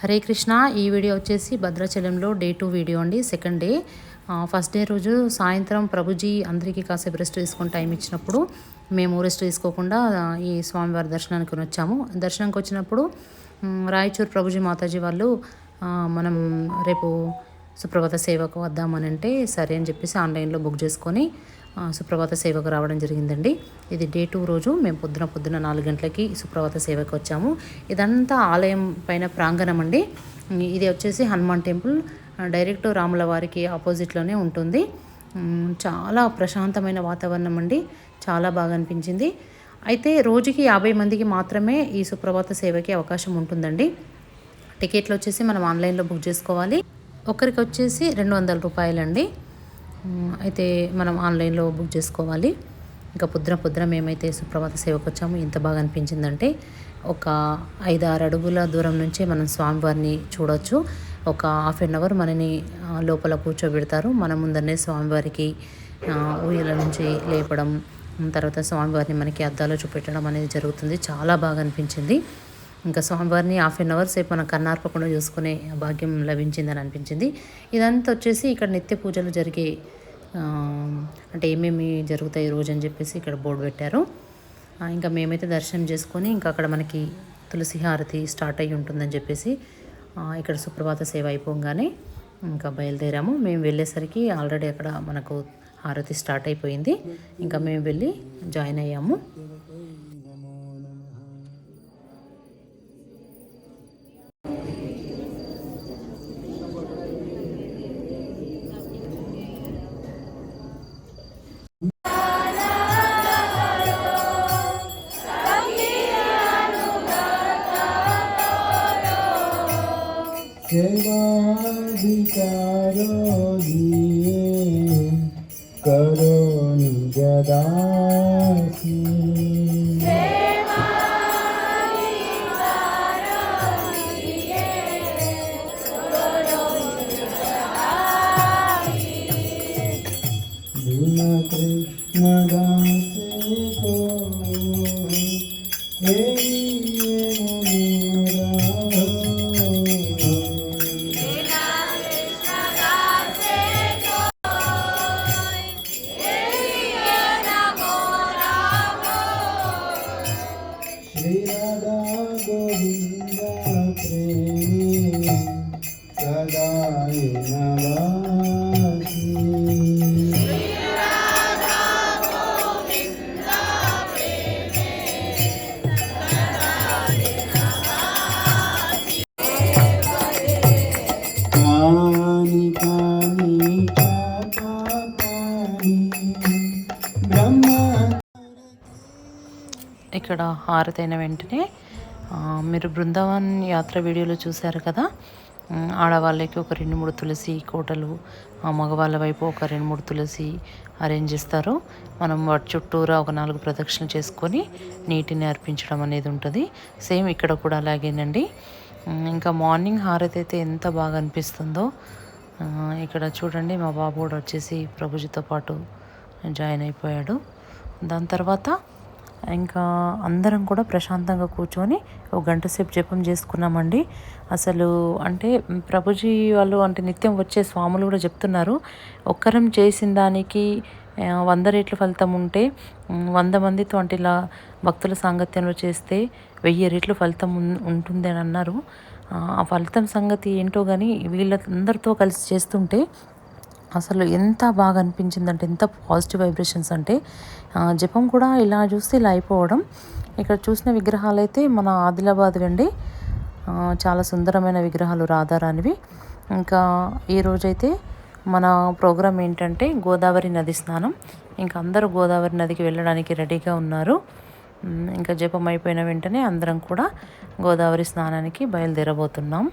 హరే కృష్ణ. ఈ వీడియో వచ్చేసి భద్రాచలంలో డే 2 వీడియో అండి. Second day. ఫస్ట్ డే రోజు సాయంత్రం ప్రభుజీ అందరికీ కాసేపు రెస్ట్ తీసుకొని టైం ఇచ్చినప్పుడు మేము రెస్ట్ తీసుకోకుండా ఈ స్వామివారి దర్శనానికి వచ్చాము. దర్శనానికి వచ్చినప్పుడు రాయచూర్ ప్రభుజీ మాతాజీ వాళ్ళు మనం రేపు సుప్రభాత సేవకు వద్దామని అంటే సరే అని చెప్పేసి ఆన్లైన్లో బుక్ చేసుకొని సుప్రభాత సేవకు రావడం జరిగిందండి. ఇది డే 2 రోజు మేము పొద్దున 4 గంటలకి సుప్రభాత సేవకు వచ్చాము. ఇదంతా ఆలయం పైన ప్రాంగణం అండి. ఇది వచ్చేసి హనుమాన్ టెంపుల్ డైరెక్ట్ రాముల వారికి ఆపోజిట్లోనే ఉంటుంది. చాలా ప్రశాంతమైన వాతావరణం అండి. చాలా బాగా అనిపించింది. అయితే రోజుకి 50 మందికి మాత్రమే ఈ సుప్రభాత సేవకి అవకాశం ఉంటుందండి. టికెట్లు వచ్చేసి మనం ఆన్లైన్లో బుక్ చేసుకోవాలి. ఒకరికి వచ్చేసి 200 రూపాయలండి. అయితే మనం ఆన్లైన్లో బుక్ చేసుకోవాలి. ఇంకా పొద్దున మేమైతే సుప్రభాత సేవకు వచ్చాము. ఎంత బాగా అనిపించిందంటే ఒక 5-6 అడుగుల దూరం నుంచే మనం స్వామివారిని చూడవచ్చు. ఒక హాఫ్ అన్ అవర్ మనని లోపల కూర్చోబెడతారు. మన ముందరనే స్వామివారికి ఊయల నుంచి లేపడం, తర్వాత స్వామివారిని మనకి అద్దాలో చూపెట్టడం అనేది జరుగుతుంది. చాలా బాగా అనిపించింది. ఇంకా స్వామివారిని హాఫ్ అన్ అవర్ సేపు మనం కన్నార్పకుండా చూసుకునే భాగ్యం లభించిందని అనిపించింది. ఇదంతా వచ్చేసి ఇక్కడ నిత్య పూజలు జరిగే అంటే ఏమేమి జరుగుతాయి రోజు అని చెప్పేసి ఇక్కడ బోర్డు పెట్టారు. ఇంకా మేమైతే దర్శనం చేసుకొని ఇంకా అక్కడ మనకి తులసి హారతి స్టార్ట్ అయ్యి ఉంటుందని చెప్పేసి ఇక్కడ సుప్రభాత సేవ అయిపోగానే ఇంకా బయలుదేరాము. మేము వెళ్ళేసరికి ఆల్రెడీ అక్కడ మనకు హారతి స్టార్ట్ అయిపోయింది. ఇంకా మేము వెళ్ళి జాయిన్ అయ్యాము. सेवाधिकारो दिए करो निज दासी दीन कृष्ण दासे को श्री राधा गोविंद प्रेमी सदा नवासी कानि कानि चापानि ब्रह्म ఇక్కడ హారతి అయిన వెంటనే మీరు బృందావన్ యాత్ర వీడియోలో చూశారు కదా, ఆడవాళ్ళకి ఒక 2-3 తులసి కోటలు, మగవాళ్ళ వైపు ఒక 2-3 తులసి అరేంజ్ చేస్తారు. మనం వాటి చుట్టూరా ఒక 4 ప్రదక్షిణలు చేసుకొని నీటిని అర్పించడం అనేది ఉంటుంది. సేమ్ ఇక్కడ కూడా అలాగేనండి. ఇంకా మార్నింగ్ హారతి అయితే ఎంత బాగా అనిపిస్తుందో. ఇక్కడ చూడండి, మా బాబు కూడా వచ్చేసి ప్రభుజీతో పాటు జాయిన్ అయిపోయాడు. దాని తర్వాత ఇంకా అందరం కూడా ప్రశాంతంగా కూర్చొని ఒక గంట సేపు జపం చేసుకున్నామండి. అసలు అంటే ప్రభుజీ వాళ్ళు అంటే నిత్యం వచ్చే స్వాములు కూడా చెప్తున్నారు, ఒక్కరం చేసిన దానికి 100 రెట్ల ఫలితం ఉంటే 100 మందితో అంటే ఇలా భక్తుల సాంగత్యంలో చేస్తే 1000 రెట్లు ఫలితం ఉంటుంది అని అన్నారు. ఆ ఫలితం సంగతి ఏంటో కానీ వీళ్ళందరితో కలిసి చేస్తుంటే అసలు ఎంత బాగా అనిపించిందంటే, ఎంత పాజిటివ్ వైబ్రేషన్స్ అంటే జపం కూడా ఇలా చూస్తే ఇలా అయిపోవడం. ఇక్కడ చూసిన విగ్రహాలు అయితే మన ఆదిలాబాద్ అండి. చాలా సుందరమైన విగ్రహాలు రాధారానివి. ఇంకా ఈరోజైతే మన ప్రోగ్రాం ఏంటంటే గోదావరి నది స్నానం. ఇంకా అందరూ గోదావరి నదికి వెళ్ళడానికి రెడీగా ఉన్నారు. ఇంకా జపం అయిపోయిన వెంటనే అందరం కూడా గోదావరి స్నానానికి బయలుదేరబోతున్నాం.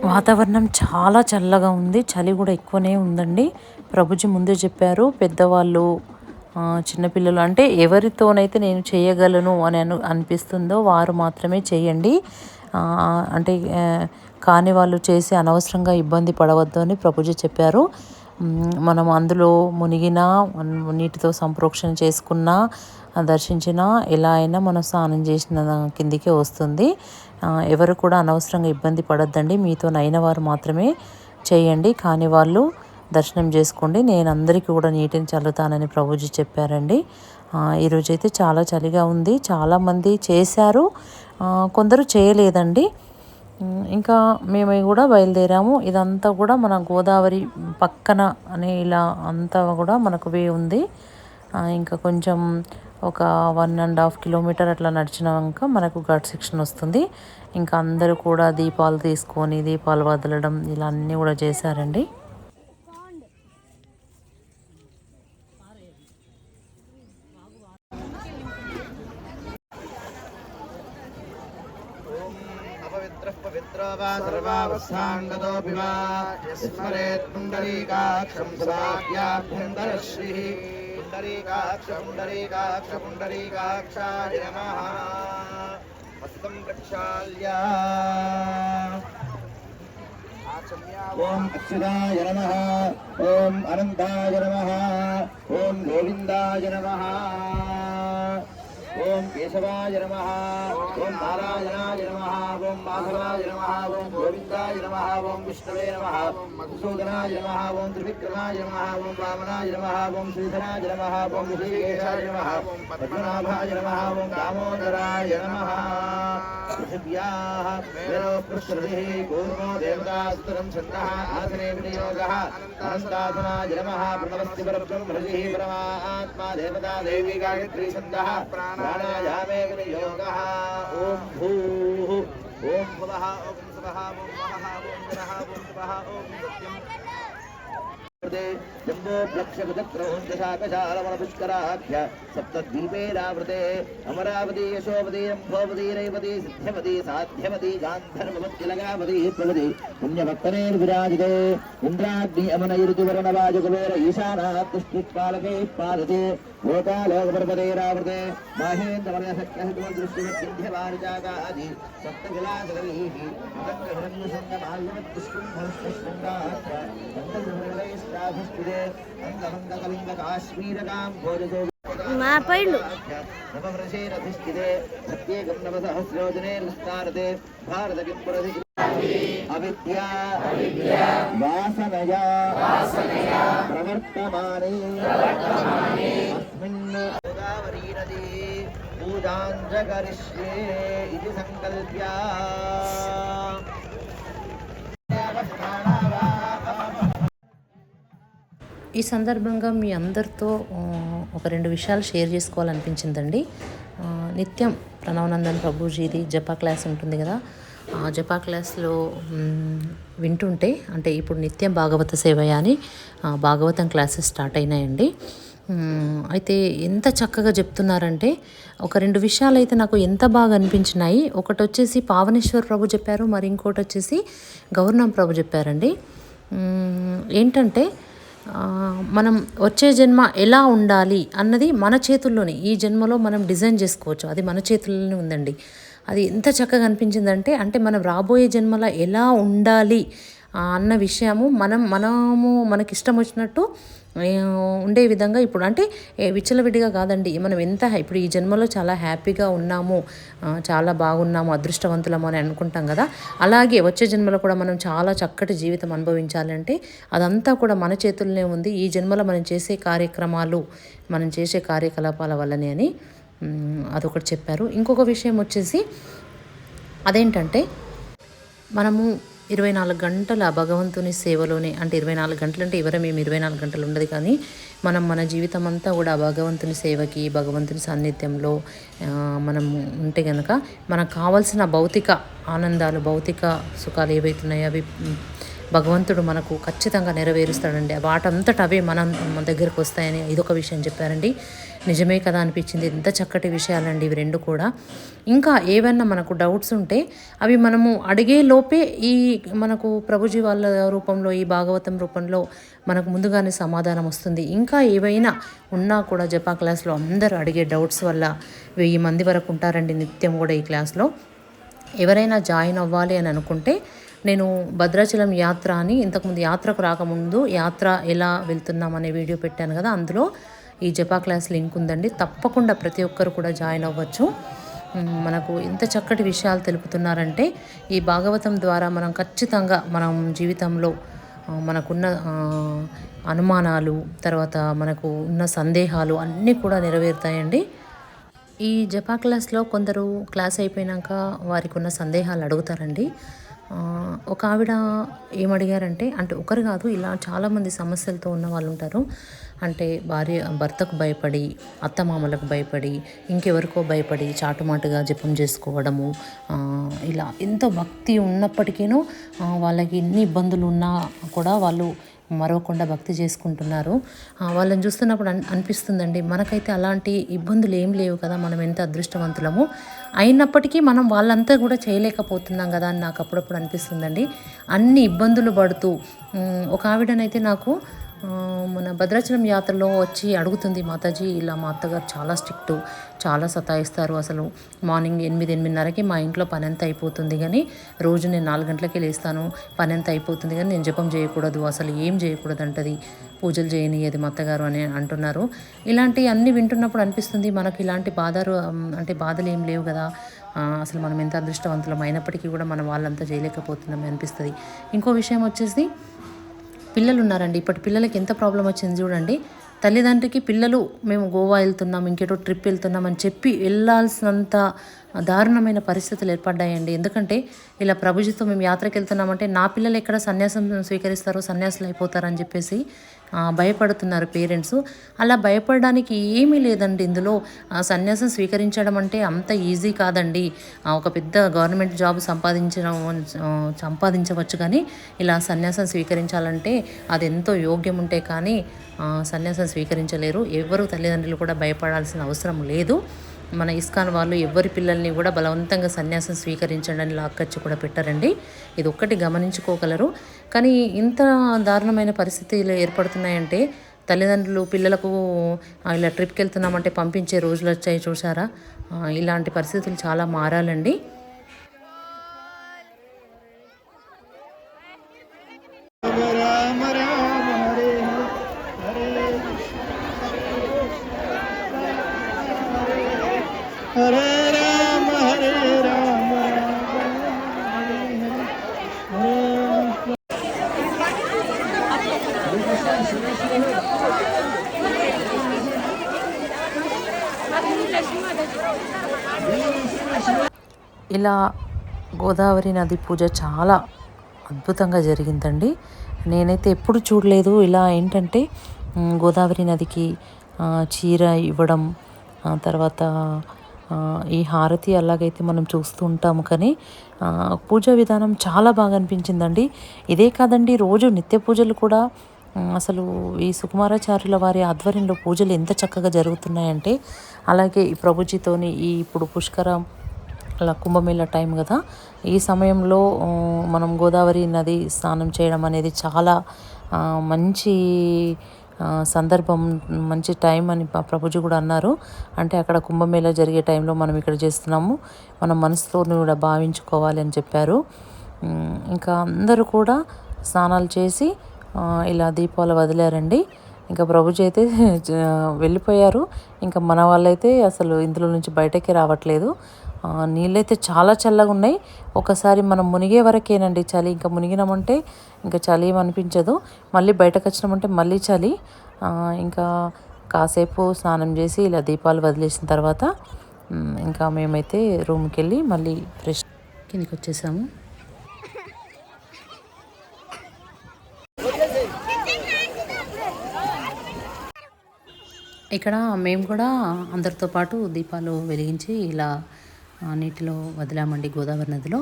వాతావరణం చాలా చల్లగా ఉంది. చలి కూడా ఎక్కువనే ఉందండి. ప్రభుజీ ముందే చెప్పారు, పెద్దవాళ్ళు చిన్నపిల్లలు అంటే ఎవరితోనైతే నేను చేయగలను అని అనిపిస్తుందో వారు మాత్రమే చేయండి, అంటే కాని వాళ్ళు చేసి అనవసరంగా ఇబ్బంది పడవద్దు అని ప్రభుజీ చెప్పారు. మనం అందులో మునిగినా నీటితో సంప్రోక్షణ చేసుకున్నా దర్శించినా ఎలా అయినా మనం స్నానం చేసిన కిందికే వస్తుంది. ఎవరు కూడా అనవసరంగా ఇబ్బంది పడొద్దండి. మీతో నైన వారు మాత్రమే చేయండి, కానీ వాళ్ళు దర్శనం చేసుకోండి. నేను అందరికీ కూడా నీటిని చల్లుతానని ప్రభుజీ చెప్పారండి. ఈరోజైతే చాలా చలిగా ఉంది. చాలామంది చేశారు, కొందరు చేయలేదండి. ఇంకా మేము కూడా బయలుదేరాము. ఇదంతా కూడా మన గోదావరి పక్కన అని ఇలా అంతా కూడా మనకు వే ఉంది. ఇంకా కొంచెం ఒక 1.5 కిలోమీటర్ అట్లా నడిచినాక మనకు ఘాట్ సెక్షన్ వస్తుంది. ఇంకా అందరూ కూడా దీపాలు తీసుకొని దీపాలు వదలడం ఇలా అన్నీ కూడా చేశారండి. पवित्रो वा सर्वावस्थाङ्गतोऽपि वा स्मरेत् पुण्डरीकाक्षं सदाभ्यन्तरश्रीः पुण्डरीकाक्षाय नमः। हस्तं प्रक्षाल्य ओम अच्युताय नमः, ओम अनंताय नमः, ओम गोविंदाय नमः, ओम केशवाय नमः, ओम नारायणाय नमः, ओम माधवाय नमः, ओम गोविंदाय नमः, ओम विष्णवे नमः, ओम मधुसूदनाय नमः, ओम त्रिविक्रमाय नमः, ओम वामनाय नमः, ओम श्रीधराय नमः, ओम ऋषिकेशाय नमः, ओम पद्मनाभाय नमः, ओम दामोदराय नमः। पृथिव्याः पृष्ठभिः कूर्मो देवतास्तुतं छन्दः आसने विनियोगः अनन्तासनाय नमः। प्रणवस्ति परब्रह्मर्षिः परमात्मा देवता देवी गायत्री छन्दः प्राणायामे विनियोगः। ॐ भूः ॐ भुवः ॐ सुवः ॐ महः ॐ जनः ॐ सुवः ॐ सत्यम् जम्बो प्लक्षगतक्रौञ्चशाकशालवनपुष्कराख्य सप्तद्वीपेरावृते अमरावती यशोवती रम्भोवती रैवती सिद्ध्यवती साध्यवती गान्धर्ववती लगावती प्रवती पुण्यभक्तनेर्विराजिते इन्द्राग्नि अमनैरुतिवर्णवाजकुबेर ईशानात् तुष्टिपालकैः पादते लोकालोकपर्वतैरावृते माहेन्द्रवर्णशक्यहृदृष्टिवद्विन्ध्यवारिजागादि सप्तविलासगरीः अविद्या वासनया प्रवर्तमाने अस्मिन् गोदावरी नदी पूजां च करिष्ये इति संकल्प्य ఈ సందర్భంగా మీ అందరితో ఒక 2 విషయాలు షేర్ చేసుకోవాలనిపించిందండి. నిత్యం ప్రణవనందన్ ప్రభుజీది జపా క్లాస్ ఉంటుంది కదా, ఆ జపా క్లాస్లో వింటుంటే, అంటే ఇప్పుడు నిత్యం భాగవత సేవయ అని భాగవతం క్లాసెస్ స్టార్ట్ అయినాయండి. అయితే ఎంత చక్కగా చెప్తున్నారంటే, ఒక 2 విషయాలు అయితే నాకు ఎంత బాగా అనిపించినాయి. ఒకటి వచ్చేసి పావనేశ్వర్ ప్రభు చెప్పారు, మరి ఇంకోటి వచ్చేసి గౌర్ణం ప్రభు చెప్పారండి. ఏంటంటే మనం వచ్చే జన్మ ఎలా ఉండాలి అన్నది మన చేతుల్లోనే, ఈ జన్మలో మనం డిజైన్ చేసుకోవచ్చు, అది మన చేతుల్లోనే ఉందండి. అది ఎంత చక్కగా అనిపించిందంటే, అంటే మనం రాబోయే జన్మలో ఎలా ఉండాలి అన్న విషయము మనము మనకిష్టం వచ్చినట్టు ఉండే విధంగా, ఇప్పుడు అంటే విచ్చలవిడిగా కాదండి, మనం ఎంత ఇప్పుడు ఈ జన్మలో చాలా హ్యాపీగా ఉన్నాము, చాలా బాగున్నాము, అదృష్టవంతులము అని అనుకుంటాం కదా, అలాగే వచ్చే జన్మలో కూడా మనం చాలా చక్కటి జీవితం అనుభవించాలంటే అదంతా కూడా మన చేతుల్లోనే ఉంది. ఈ జన్మలో మనం చేసే కార్యక్రమాలు, మనం చేసే కార్యకలాపాల వల్లనే అని అదొకటి చెప్పారు. ఇంకొక విషయం వచ్చేసి అదేంటంటే, మనము 24 గంటల భగవంతుని సేవలోనే, అంటే 24 గంటలు అంటే మేము 24 గంటలు ఉండదు, కానీ మనం మన జీవితం అంతా కూడా భగవంతుని సేవకి, భగవంతుని సాన్నిధ్యంలో మనం ఉంటే కనుక మనకు కావాల్సిన భౌతిక ఆనందాలు, భౌతిక సుఖాలు ఏవైతున్నాయో అవి భగవంతుడు మనకు ఖచ్చితంగా నెరవేరుస్తాడండి. వాటంతట అవే మన దగ్గరకు వస్తాయని ఇదొక విషయం చెప్పారండి. నిజమే కదా అనిపించింది. ఎంత చక్కటి విషయాలండి ఇవి 2 కూడా. ఇంకా ఏవైనా మనకు డౌట్స్ ఉంటే అవి మనము అడిగే లోపే ఈ మనకు ప్రభుజీ వాళ్ళ రూపంలో, ఈ భాగవతం రూపంలో మనకు ముందుగానే సమాధానం వస్తుంది. ఇంకా ఏవైనా ఉన్నా కూడా జపా క్లాస్లో అందరూ అడిగే డౌట్స్ వల్ల 1000 మంది వరకు ఉంటారండి నిత్యం కూడా ఈ క్లాస్లో. ఎవరైనా జాయిన్ అవ్వాలి అని అనుకుంటే నేను భద్రాచలం యాత్ర అని ఇంతకుముందు యాత్రకు రాకముందు యాత్ర ఎలా వెళ్తున్నాం అనే వీడియో పెట్టాను కదా, అందులో ఈ జపా క్లాస్ లింక్ ఉందండి. తప్పకుండా ప్రతి ఒక్కరు కూడా జాయిన్ అవ్వచ్చు. మనకు ఎంత చక్కటి విషయాలు తెలుపుతున్నారంటే ఈ భాగవతం ద్వారా మనం ఖచ్చితంగా మనం జీవితంలో మనకున్న అనుమానాలు, తర్వాత మనకు ఉన్న సందేహాలు అన్నీ కూడా నెరవేరుతాయండి. ఈ జపా క్లాస్లో కొందరు క్లాస్ అయిపోయినాక వారికి ఉన్న సందేహాలు అడుగుతారండి. ఒక ఆవిడ ఏమడిగారంటే, అంటే ఒకరు కాదు, ఇలా చాలామంది సమస్యలతో ఉన్న వాళ్ళు ఉంటారు. అంటే భర్తకు భయపడి, అత్తమామలకు భయపడి, ఇంకెవరికో భయపడి చాటుమాటుగా జపం చేసుకోవడము, ఇలా ఎంతో భక్తి ఉన్నప్పటికీనూ వాళ్ళకి ఎన్ని ఇబ్బందులు ఉన్నా కూడా వాళ్ళు మరవకుండా భక్తి చేసుకుంటున్నారు. వాళ్ళని చూస్తున్నప్పుడు అనిపిస్తుందండి, మనకైతే అలాంటి ఇబ్బందులు ఏం లేవు కదా, మనం ఎంత అదృష్టవంతులము. అయినప్పటికీ మనం వాళ్ళంతా కూడా చేయలేకపోతున్నాం కదా అని నాకు అప్పుడప్పుడు అనిపిస్తుందండి. అన్ని ఇబ్బందులు పడుతూ ఒక ఆవిడనైతే నాకు మన భద్రాచలం యాత్రలో వచ్చి అడుగుతుంది, మాతాజీ ఇలా మా అత్తగారు చాలా స్ట్రిక్టు, చాలా సతాయిస్తారు. అసలు మార్నింగ్ 8-8:30కి మా ఇంట్లో పని ఎంత అయిపోతుంది, కానీ రోజు నేను 4 గంటలకే లేస్తాను, పని ఎంత అయిపోతుంది, కానీ నేను జపం చేయకూడదు, అసలు ఏం చేయకూడదు అంటది, పూజలు చేయనియది మా అత్తగారు అని అంటున్నారు. ఇలాంటి అన్నీ వింటున్నప్పుడు అనిపిస్తుంది, మనకి ఇలాంటి బాధలు ఏం లేవు కదా, అసలు మనం ఎంత అదృష్టవంతులం, అయినప్పటికీ కూడా మనం వాళ్ళంతా చేయలేకపోతున్నాం అనిపిస్తుంది. ఇంకో విషయం వచ్చేసి పిల్లలు ఉన్నారండి. ఇప్పటి పిల్లలకి ఎంత ప్రాబ్లం వచ్చింది చూడండి. తల్లిదండ్రికి పిల్లలు మేము గోవా వెళ్తున్నాం, ఇంకేటో ట్రిప్ వెళ్తున్నాం అని చెప్పి వెళ్ళాల్సినంత దారుణమైన పరిస్థితులు ఏర్పడ్డాయండి. ఎందుకంటే ఇలా ప్రభుజీతో మేము యాత్రకి వెళ్తున్నామంటే నా పిల్లలు ఎక్కడ సన్యాసం స్వీకరిస్తారో, సన్యాసులు అయిపోతారని చెప్పేసి భయపడుతున్నారు పేరెంట్స్. అలా భయపడడానికి ఏమీ లేదండి. ఇందులో సన్యాసం స్వీకరించడం అంటే అంత ఈజీ కాదండి. ఒక పెద్ద గవర్నమెంట్ జాబ్ సంపాదించవచ్చు, కానీ ఇలా సన్యాసం స్వీకరించాలంటే అది ఎంతో యోగ్యం ఉంటే కానీ సన్యాసం స్వీకరించలేరు. ఎవరు తల్లిదండ్రులు కూడా భయపడాల్సిన అవసరం లేదు. మన ఇస్కాన్ వాళ్ళు ఎవరి పిల్లల్ని కూడా బలవంతంగా సన్యాసం స్వీకరించండి అని లాక్కచ్చి కూడా పెట్టారండి. ఇది ఒక్కటి గమనించుకోగలరు. కానీ ఇంత దారుణమైన పరిస్థితులు ఏర్పడుతున్నాయంటే తల్లిదండ్రులు పిల్లలకు ఇలా ట్రిప్కి వెళ్తున్నామంటే పంపించే రోజులు వచ్చాయి చూసారా. ఇలాంటి పరిస్థితులు చాలా మారాలండి. హరే రామ హరే రామ ఇలా గోదావరి నది పూజ చాలా అద్భుతంగా జరిగిందండి. నేనైతే ఎప్పుడు చూడలేదు. ఇలా ఏంటంటే గోదావరి నదికి చీర ఇవ్వడం, తర్వాత ఈ హారతి అలాగైతే మనం చూస్తూ ఉంటాము, కానీ పూజా విధానం చాలా బాగా అనిపించిందండి. ఇదే కాదండి, రోజు నిత్య పూజలు కూడా అసలు ఈ సుకుమారాచార్యుల వారి ఆధ్వర్యంలో పూజలు ఎంత చక్కగా జరుగుతున్నాయంటే, అలాగే ఈ ప్రభుజీతోని ఇప్పుడు పుష్కరం అలా కుంభమేళ టైం కదా, ఈ సమయంలో మనం గోదావరి నది స్నానం చేయడం అనేది చాలా మంచి సందర్భం, మంచి టైం అని ప్రభుజీ కూడా అన్నారు. అంటే అక్కడ కుంభమేళ జరిగే టైంలో మనం ఇక్కడ చేస్తున్నాము, మన మనసులోని కూడా భావించుకోవాలి అని చెప్పారు. ఇంకా అందరూ కూడా స్నానాలు చేసి ఇలా దీపాలు వదిలారండి. ఇంకా ప్రభుజీ అయితే వెళ్ళిపోయారు. ఇంకా మన వాళ్ళైతే అసలు ఇందులో నుంచి బయటకే రావట్లేదు. నీళ్ళైతే చాలా చల్లగా ఉన్నాయి. ఒకసారి మనం మునిగే వరకేనండి చలి, ఇంకా మునిగినామంటే ఇంకా చలి ఏమనిపించదు. మళ్ళీ బయటకు వచ్చినామంటే మళ్ళీ చలి. ఇంకా కాసేపు స్నానం చేసి ఇలా దీపాలు వదిలేసిన తర్వాత ఇంకా మేమైతే రూమ్కి వెళ్ళి మళ్ళీ ఫ్రెష్ కిందికి వచ్చేసాము. ఇక్కడ మేము కూడా అందరితో పాటు దీపాలు వెలిగించి ఇలా నీటిలో వదిలామండి గోదావరి నదిలో.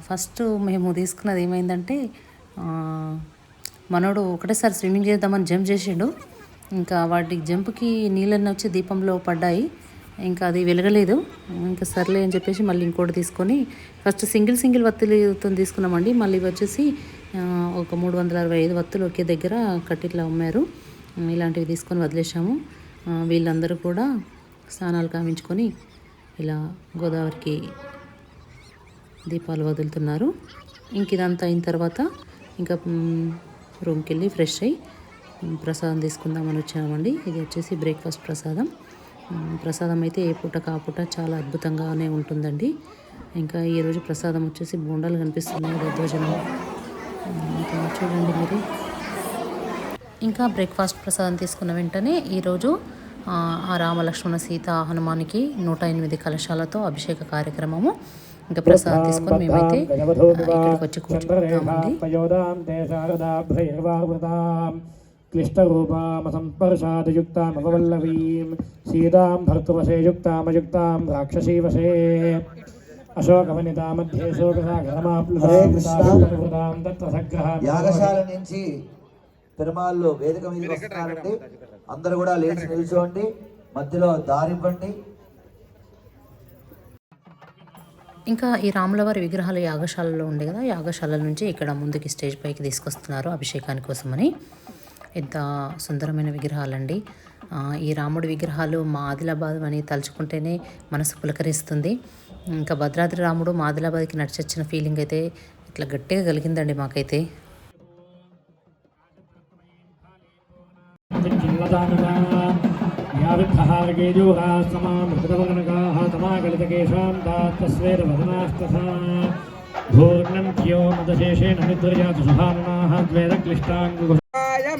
ఫస్ట్ మేము తీసుకున్నది ఏమైందంటే, మనోడు ఒకటేసారి స్విమ్మింగ్ చేద్దామని జంప్ చేసిండు. ఇంకా వాటి జంప్కి నీళ్ళన్నీ వచ్చి దీపంలో పడ్డాయి. ఇంకా అది వెలగలేదు. ఇంకా సర్లే అని చెప్పేసి మళ్ళీ ఇంకోటి తీసుకొని ఫస్ట్ సింగిల్ వత్తులతో తీసుకున్నామండి. మళ్ళీ వచ్చేసి ఒక 365 వత్తులు ఒకే దగ్గర కట్టిట్లా అమ్మారు. ఇలాంటివి తీసుకొని వదిలేసాము. వీళ్ళందరూ కూడా స్నానాలు కావించుకొని ఇలా గోదావరికి దీపాలు వదులుతున్నారు. ఇంక ఇదంతా అయిన తర్వాత ఇంకా రూమ్కి వెళ్ళి ఫ్రెష్ అయ్యి ప్రసాదం తీసుకుందామని వచ్చామండి. ఇది వచ్చేసి బ్రేక్ఫాస్ట్ ప్రసాదం. ప్రసాదం అయితే ఏ పూట కాపుట చాలా అద్భుతంగానే ఉంటుందండి. ఇంకా ఈరోజు ప్రసాదం వచ్చేసి బోండాలు కనిపిస్తున్నాయి దద్దోజనం. ఇంకా చూడండి మీరు. ఇంకా బ్రేక్ఫాస్ట్ ప్రసాదం తీసుకున్న వెంటనే ఈరోజు ఆ రామలక్ష్మణ సీత హనుమానికి 108 కలశాలతో అభిషేక కార్యక్రమము. ఇంకా ప్రసాదం తీసుకొని మేమైతే ఇక్కడికి వచ్చి కూర్చుంటామండి. క్లిష్టరూపామసంపర్షాదయుక్తామవల్లవీం సీతాం భర్తృవశేయుక్తామయుక్తాం రాక్షసీవశే అశోకవనితామధ్యే శోకసాగరమాప్లుతాం తత్రసగ్రహ. యాగశాల నుంచి పెరుమాళ్ళు వేదిక మీదకి వస్తున్నారండి. అందరూ కూడా లేచి నిల్చోండి, మధ్యలో దారివ్వండి. ఇంకా ఈ రాములవారి విగ్రహాలు యాగశాలలో ఉండే కదా, యాగశాల నుంచి ఇక్కడ ముందుకి స్టేజ్ పైకి తీసుకొస్తున్నారు అభిషేకాని కోసమని. ఎంత సుందరమైన విగ్రహాలండి. ఈ రాముడి విగ్రహాలు మా ఆదిలాబాద్ అని తలుచుకుంటేనే మనసు పులకరిస్తుంది. ఇంకా భద్రాద్రి రాముడు మా ఆదిలాబాద్కి నడిచొచ్చిన ఫీలింగ్ అయితే ఇట్లా గట్టిగా కలిగిందండి మాకైతే.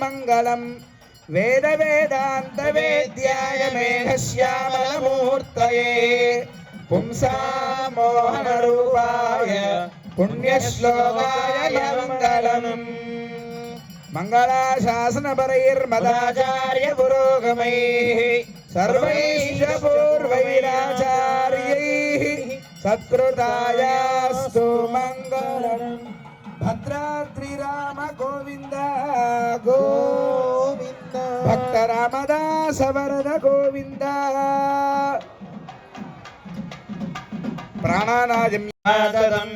మంగళం వేద వేదాంత వేద్యాయ మేఘశ్యామలమూర్తయే పుంసామోహన రూపాయ పుణ్యశ్లోకాయ మంగళం. మంగళాశాసనపరైర్మదాచార్య పురోగమైః సర్వైశ్చ పూర్వైరాచార్యైః సత్కృతాయాస్తు మంగళం. భద్రాద్రి రామ గోవింద గోవింద, భక్త రామదాస వరద గోవింద. ప్రాణానాజం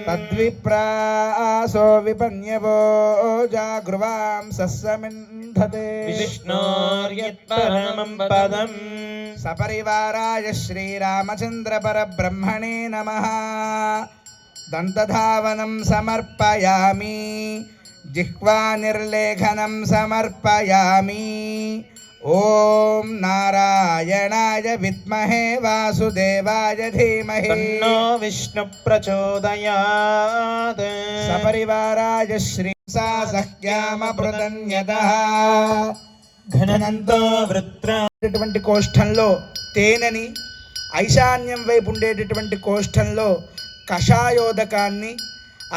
తద్విప్రాసో విపన్యవో జాగృవాం సస్సమింధతే విష్ణోర్యత్పరమం పదం. సపరివారాయ శ్రీరామచంద్ర పరబ్రహ్మణే నమః. దంతధావనం సమర్పయామి, జిహ్వా నిర్లేఖనం సమర్పయామి. ఓం నారాయణాయ విద్మహే వాసుదేవాయ ధీమహి తన్నో విష్ణు ప్రచోదయాత్. సపరివారాయ శ్రీ సహ్యామృతన్యతః ఘనంతో వృత్రటువంటి కోష్టంలో తేనెని, ఐశాన్యం వైపు ఉండేటటువంటి కోష్టంలో కషాయోదకాన్ని,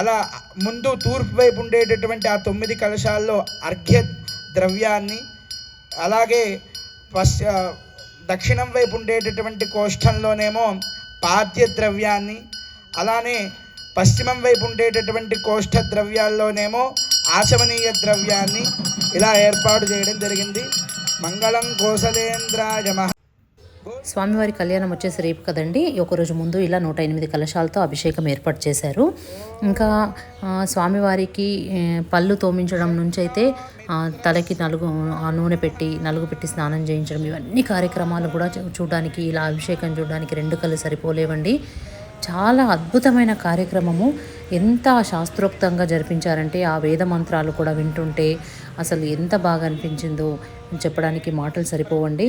అలా ముందు తూర్పు వైపు ఉండేటటువంటి ఆ 9 కలశాల్లో అర్ఘ్య ద్రవ్యాన్ని, అలాగే దక్షిణం వైపు ఉండేటటువంటి కోష్టంలోనేమో పాద్య ద్రవ్యాన్ని, అలానే పశ్చిమం వైపు ఉండేటటువంటి కోష్ఠ ద్రవ్యాల్లోనేమో ఆచమనీయ ద్రవ్యాన్ని ఇలా ఏర్పాటు చేయడం జరిగింది. మంగళం కోసలేంద్రాయ మహా. స్వామివారి కళ్యాణం వచ్చేసి రేపు కదండి. ఒకరోజు ముందు ఇలా 108 కలశాలతో అభిషేకం ఏర్పాటు చేశారు. ఇంకా స్వామివారికి పళ్ళు తోమించడం నుంచి అయితే తలకి నూనె పెట్టి నలుగు పెట్టి స్నానం చేయించడం, ఇవన్నీ కార్యక్రమాలు కూడా చూడడానికి, ఇలా అభిషేకం చూడడానికి 2 కళ్ళు సరిపోలేవండి. చాలా అద్భుతమైన కార్యక్రమము. ఎంత శాస్త్రోక్తంగా జరిపించారంటే ఆ వేద మంత్రాలు కూడా వింటుంటే అసలు ఎంత బాగా అనిపించిందో చెప్పడానికి మాటలు సరిపోవండి.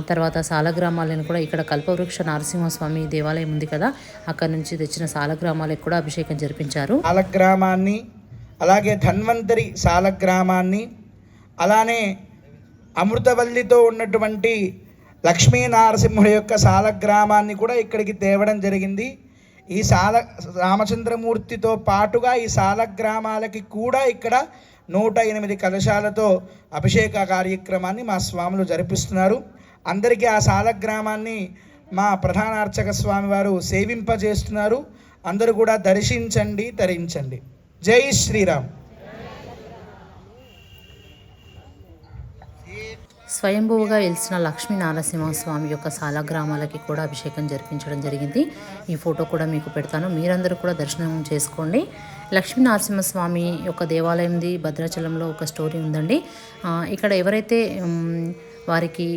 తర్వాత సాలగ్రామాలను కూడా ఇక్కడ కల్పవృక్ష నరసింహస్వామి దేవాలయం ఉంది కదా, అక్కడ నుంచి తెచ్చిన సాలగ్రామాలకు కూడా అభిషేకం జరిపించారు. సాలగ్రామాన్ని, అలాగే ధన్వంతరి సాలగ్రామాన్ని, అలానే అమృతవల్లితో ఉన్నటువంటి లక్ష్మీనారసింహుడి యొక్క సాలగ్రామాన్ని కూడా ఇక్కడికి తేవడం జరిగింది. ఈ రామచంద్రమూర్తితో పాటుగా ఈ సాలగ్రామాలకి కూడా ఇక్కడ 108 కలశాలతో అభిషేక కార్యక్రమాన్ని మా స్వాములు జరిపిస్తున్నారు. అందరికీ ఆ సాలగ్రామాన్ని మా ప్రధాన అర్చక స్వామి వారు సేవింపజేస్తున్నారు. అందరూ కూడా దర్శించండి, తరించండి. జై శ్రీరామ్. స్వయంభూగా వెలిసిన లక్ష్మీ నరసింహస్వామి యొక్క సాలగ్రామాలకి కూడా అభిషేకం జరిపించడం జరిగింది. ఈ ఫోటో కూడా మీకు పెడతాను, మీరందరూ కూడా దర్శనం చేసుకోండి. లక్ష్మీ నరసింహస్వామి యొక్క దేవాలయంది భద్రాచలంలో ఒక స్టోరీ ఉందండి. ఇక్కడ ఎవరైతే వారికి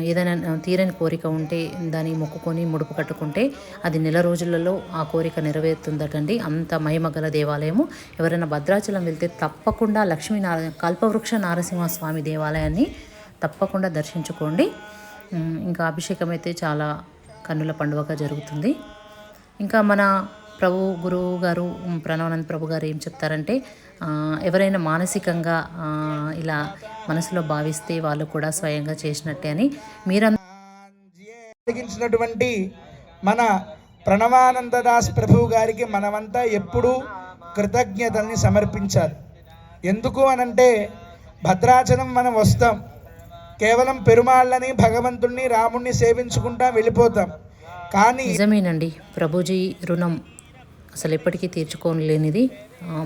ఏదైనా తీరని కోరిక ఉంటే దాన్ని మొక్కుకొని ముడుపు కట్టుకుంటే అది నెల రోజులలో ఆ కోరిక నెరవేరుతుందటండి. అంత మహిమగల దేవాలయము. ఎవరైనా భద్రాచలం వెళ్తే తప్పకుండా కల్పవృక్ష నారసింహస్వామి దేవాలయాన్ని తప్పకుండా దర్శించుకోండి. ఇంకా అభిషేకం అయితే చాలా కన్నుల పండుగగా జరుగుతుంది. ఇంకా మన గురువు గారు ప్రణవానంద ప్రభు గారు ఏం చెప్తారంటే, ఎవరైనా మానసికంగా ఇలా మనసులో భావిస్తే వాళ్ళు కూడా స్వయంగా చేసినట్టే అని. జరిగించినటువంటి మన ప్రణవానందదాస్ ప్రభు గారికి మనమంతా ఎప్పుడూ కృతజ్ఞతల్ని సమర్పించాలి. ఎందుకు అనంటే, భద్రాచలం మనం వస్తాం, కేవలం పెరుమాళ్ళని, భగవంతుణ్ణి, రాముణ్ణి సేవించుకుంటా వెళ్ళిపోతాం. కానీ నిజమేనండి, ప్రభుజీ రుణం అసలు ఎప్పటికీ తీర్చుకోలేనిది.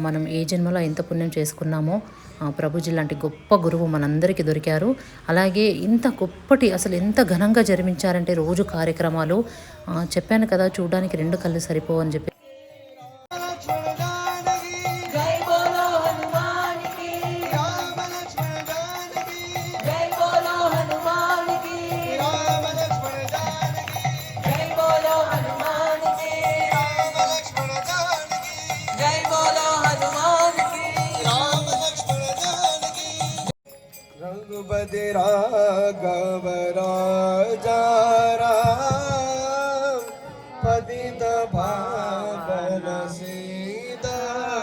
మనం ఏ జన్మలో ఎంత పుణ్యం చేసుకున్నామో ప్రభుజీ లాంటి గొప్ప గురువు మనందరికీ దొరికారు. అలాగే ఇంత గొప్పటి అసలు ఎంత ఘనంగా జరిపించారంటే రోజు కార్యక్రమాలు చెప్పాను కదా, చూడడానికి 2 కళ్ళు సరిపోవని చెప్పి. रघुपति राघव राजा राम पतित पावन सीताराम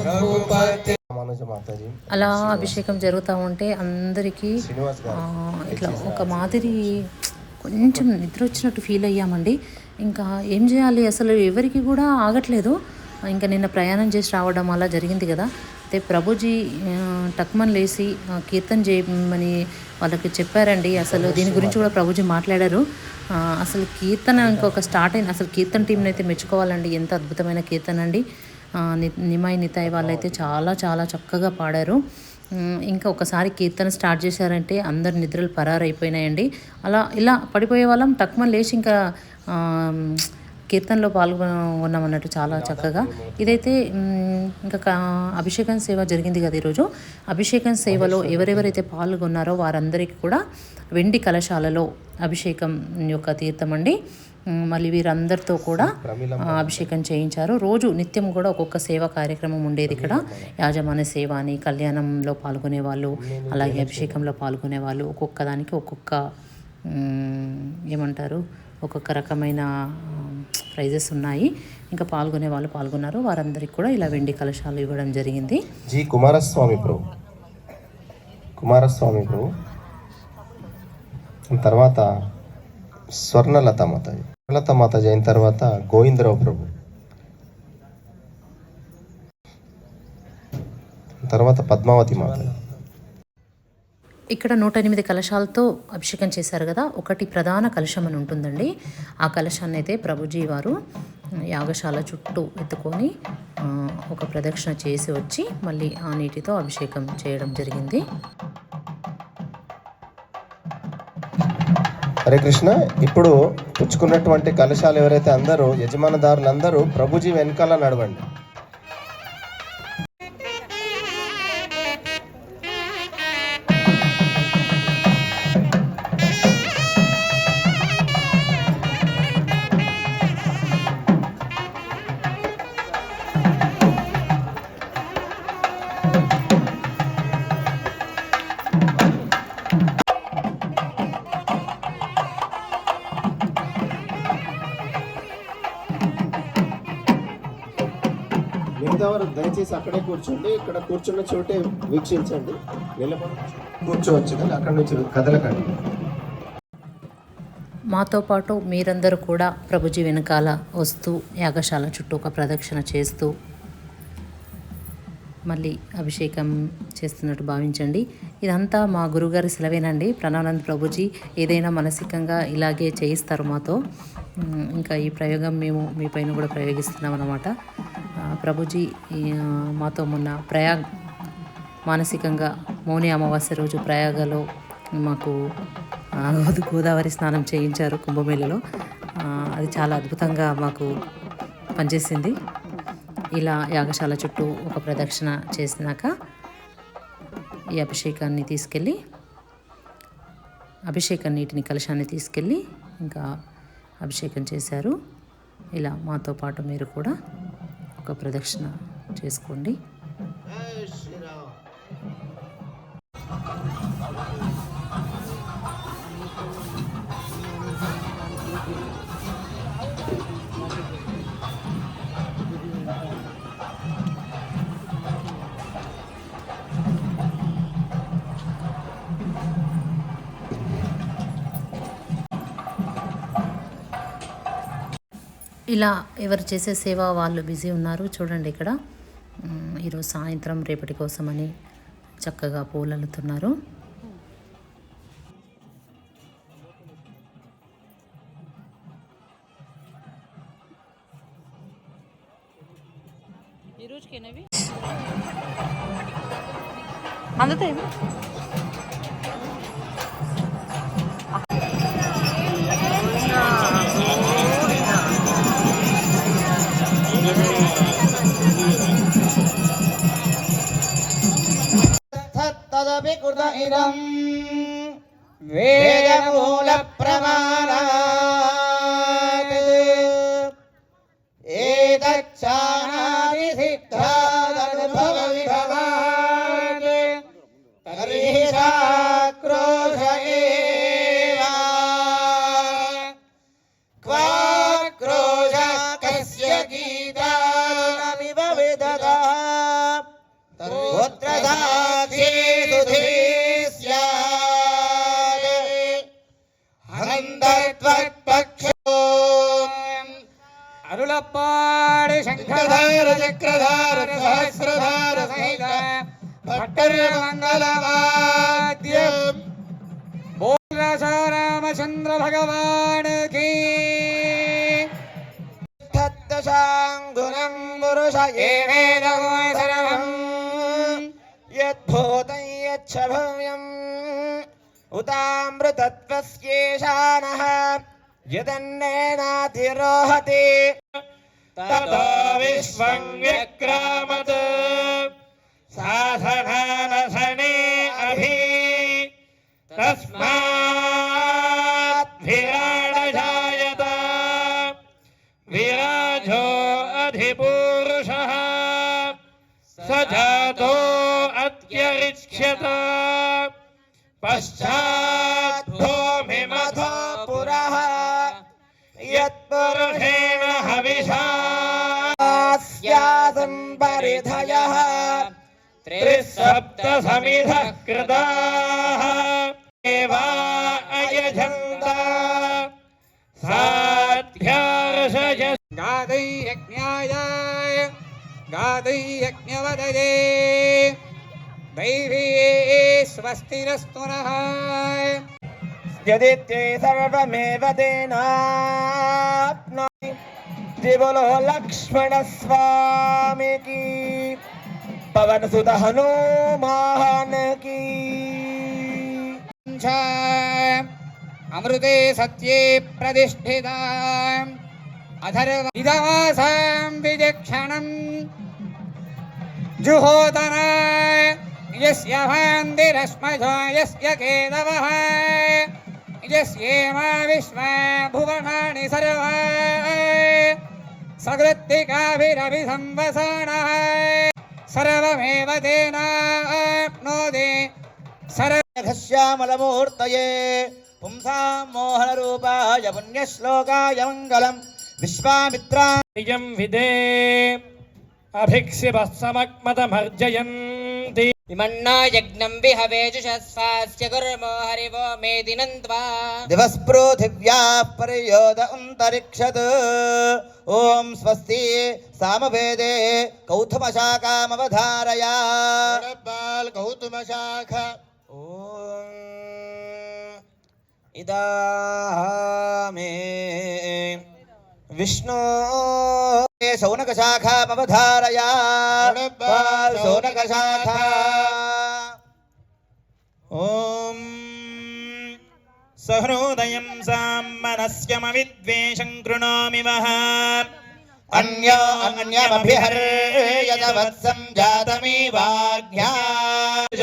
रघुपति అలా అభిషేకం జరుగుతూ ఉంటే అందరికీ ఇట్లా ఒక మాదిరి కొంచెం నిద్ర వచ్చినట్టు ఫీల్ అయ్యామండి. ఇంకా ఏం చేయాలి అసలు ఎవరికి కూడా ఆగట్లేదు. ఇంకా నిన్న ప్రయాణం చేసి రావడం అలా జరిగింది కదా. అయితే ప్రభుజీ టక్మన్ లేసి కీర్తన చేయమని వాళ్ళకి చెప్పారండి. అసలు దీని గురించి కూడా ప్రభుజీ మాట్లాడారు. అసలు కీర్తన ఇంకొక స్టార్ట్ అయింది. అసలు కీర్తన టీంని అయితే మెచ్చుకోవాలండి, ఎంత అద్భుతమైన కీర్తన అండి. నిమాయి నితాయి వాళ్ళైతే చాలా చాలా చక్కగా పాడారు. ఇంకా ఒకసారి కీర్తన స్టార్ట్ చేశారంటే అందరు నిద్రలు పరారైపోయినాయండి. ఇలా పడిపోయే వాళ్ళం టక్మన్ లేచి ఇంకా కీర్తనలో పాల్గొన్నామన్నట్టు చాలా చక్కగా. ఇదైతే ఇంకా అభిషేకం సేవ జరిగింది కదా ఈరోజు. అభిషేకం సేవలో ఎవరెవరైతే పాల్గొన్నారో వారందరికీ కూడా వెండి కలశాలలో అభిషేకం యొక్క తీర్థం అండి. మళ్ళీ వీరందరితో కూడా అభిషేకం చేయించారు. రోజు నిత్యం కూడా ఒక్కొక్క సేవా కార్యక్రమం ఉండేది ఇక్కడ. యాజమాన్య సేవ అని, కళ్యాణంలో పాల్గొనే వాళ్ళు, అలాగే అభిషేకంలో పాల్గొనే వాళ్ళు, ఒక్కొక్క దానికి ఒక్కొక్క ఒక్కొక్క రకమైన ప్రైజెస్ ఉన్నాయి. ఇంకా పాల్గొనే వాళ్ళు పాల్గొన్నారు. వారందరికీ కూడా ఇలా వెండి కలశాలు ఇవ్వడం జరిగింది. జీ కుమారస్వామి ప్రభు తర్వాత స్వర్ణలత మాతాజీ అయిన తర్వాత గోవిందరావు ప్రభు, తర్వాత పద్మావతి మాత. ఇక్కడ 108 కలశాలతో అభిషేకం చేశారు కదా. ఒకటి ప్రధాన కలశం అని ఉంటుందండి. ఆ కలశాన్ని అయితే ప్రభుజీ వారు యాగశాల చుట్టూ ఎత్తుకొని ఒక ప్రదక్షిణ చేసి వచ్చి మళ్ళీ ఆ నీటితో అభిషేకం చేయడం జరిగింది. హరే కృష్ణ. ఇప్పుడు పుచ్చుకున్నటువంటి కలశాలు ఎవరైతే అందరూ యజమానదారులందరూ ప్రభుజీ వెనకాల నడవండి. మిగతావారు దయచేసి అక్కడే కూర్చోండి. ఇక్కడ కూర్చున్న చోటే వీక్షించండి. నిలబడి కూర్చోవచ్చు కానీ అక్కడి నుంచి కదలకండి. మాతో పాటు మీరందరూ కూడా ప్రభుజీ వెనకాల వస్తూ యాగశాల చుట్టూ ఒక ప్రదక్షిణ చేస్తూ మళ్ళీ అభిషేకం చేస్తున్నట్టు భావించండి. ఇదంతా మా గురుగారి సెలవేనండి. ప్రణవానంద ప్రభుజీ ఏదైనా మానసికంగా ఇలాగే చేయిస్తారు మాతో. ఇంకా ఈ ప్రయోగం మేము మీ పైన కూడా ప్రయోగిస్తున్నాం అన్నమాట. ప్రభుజీ మాతో మొన్న మానసికంగా మౌని అమావాస్య రోజు ప్రయాగలో మాకు గోదావరి స్నానం చేయించారు కుంభమేళలో. అది చాలా అద్భుతంగా మాకు పనిచేసింది. ఇలా యాగశాల చుట్టూ ఒక ప్రదక్షిణ చేసినాక ఈ అభిషేకాన్ని తీసుకెళ్ళి అభిషేకం నీటిని కలశాన్ని తీసుకెళ్ళి ఇంకా అభిషేకం చేశారు. ఇలా మాతో పాటు మీరు కూడా ఒక ప్రదక్షిణ చేసుకోండి. ఇలా ఎవరు చేసే సేవ వాళ్ళు బిజీ ఉన్నారు. చూడండి ఇక్కడ ఈరోజు సాయంత్రం రేపటి కోసమని చక్కగా పూలు అల్లుతున్నారు. అందుతాయి తదపి కృత ఇదం వేదమూల ప్రమాణాత్ ఏతచ్చానాది సిద్ధాదనుభవ విభవాత్ తర్హి సా క్రోధ ఏవ క్వా క్రోధ కస్య గీతానమివ విదదా అరులప్పాడు శంఖధార చక్రధార సహస్రధార సహిత భట్టర్ మంగళవాద్యం బోల్ రామచంద్ర భగవాన్ కీ తత్తశాంగురం పురుష ఏ వేదగో సర్వం యద్భూతం యచ్చ భవ్యం ఉతామృతత్వస్యేషానః యదన్నేనాతిరోహతి తతో విశ్వం వ్యక్రామత్ సాధనానసనే అభి తస్మాత్ విరాడజాయత విరాజో అధిపూరుషః సజాతో అత్యరిచ్యత పశ్చాత్ భూమిమథో పురః యత్పురుషేణ హవిషా స్యాసన్ పరిధయః త్రిసప్త సమిధః కృతాః ఏవా అయజంత సాధ్యార్షయ గాదయ్యజ్ఞాయ గాదయ్యజ్ఞవదయే దైవీ స్వస్తిరస్తు నః యదిత్యే సర్వమేవ తేనాప్నోతి త్రిబులో లక్ష్మణ స్వామికి పవన్ సుత హనుమాన్ కీ అమృతే సత్యే ప్రతిష్ఠిత అథర్వ ఇదవాసాం విచక్షణం జుహోతన యస్య భాంతిరస్మజో యస్య కేతవః యస్యేమా విశ్వా భువనాని సర్వా సకృత్తికాభిరభిసంవసనః సర్వమేవ తేనాప్నోతి సర్వశ్యామలమూర్తయే పుంసాం మోహనరూపాయ పుణ్యశ్లోకాయ మంగళం విశ్వామిత్రాయం విదే అభిక్షిపః సమక్మతమర్జయంతి విమన్నా యజ్ఞం విహవేజుషస్వాస్య కుర్మో హరివో మేదినంత్వా దివస్పృథివ్యాః పర్యోద అంతరిక్షత్ ఓం స్వస్తి సామవేదే కౌతుమశాఖామవధారయ కౌతుమశాఖ ఓం ఇదామే విష్ణు శౌనకశాఖామవధారయ శౌనకశాఖ ఓం సహృదయం సామ్మనస్యమవిద్వేషం కృణోమి వః అన్యమభిహర్యత వత్సం జాతమీవాజ్ఞా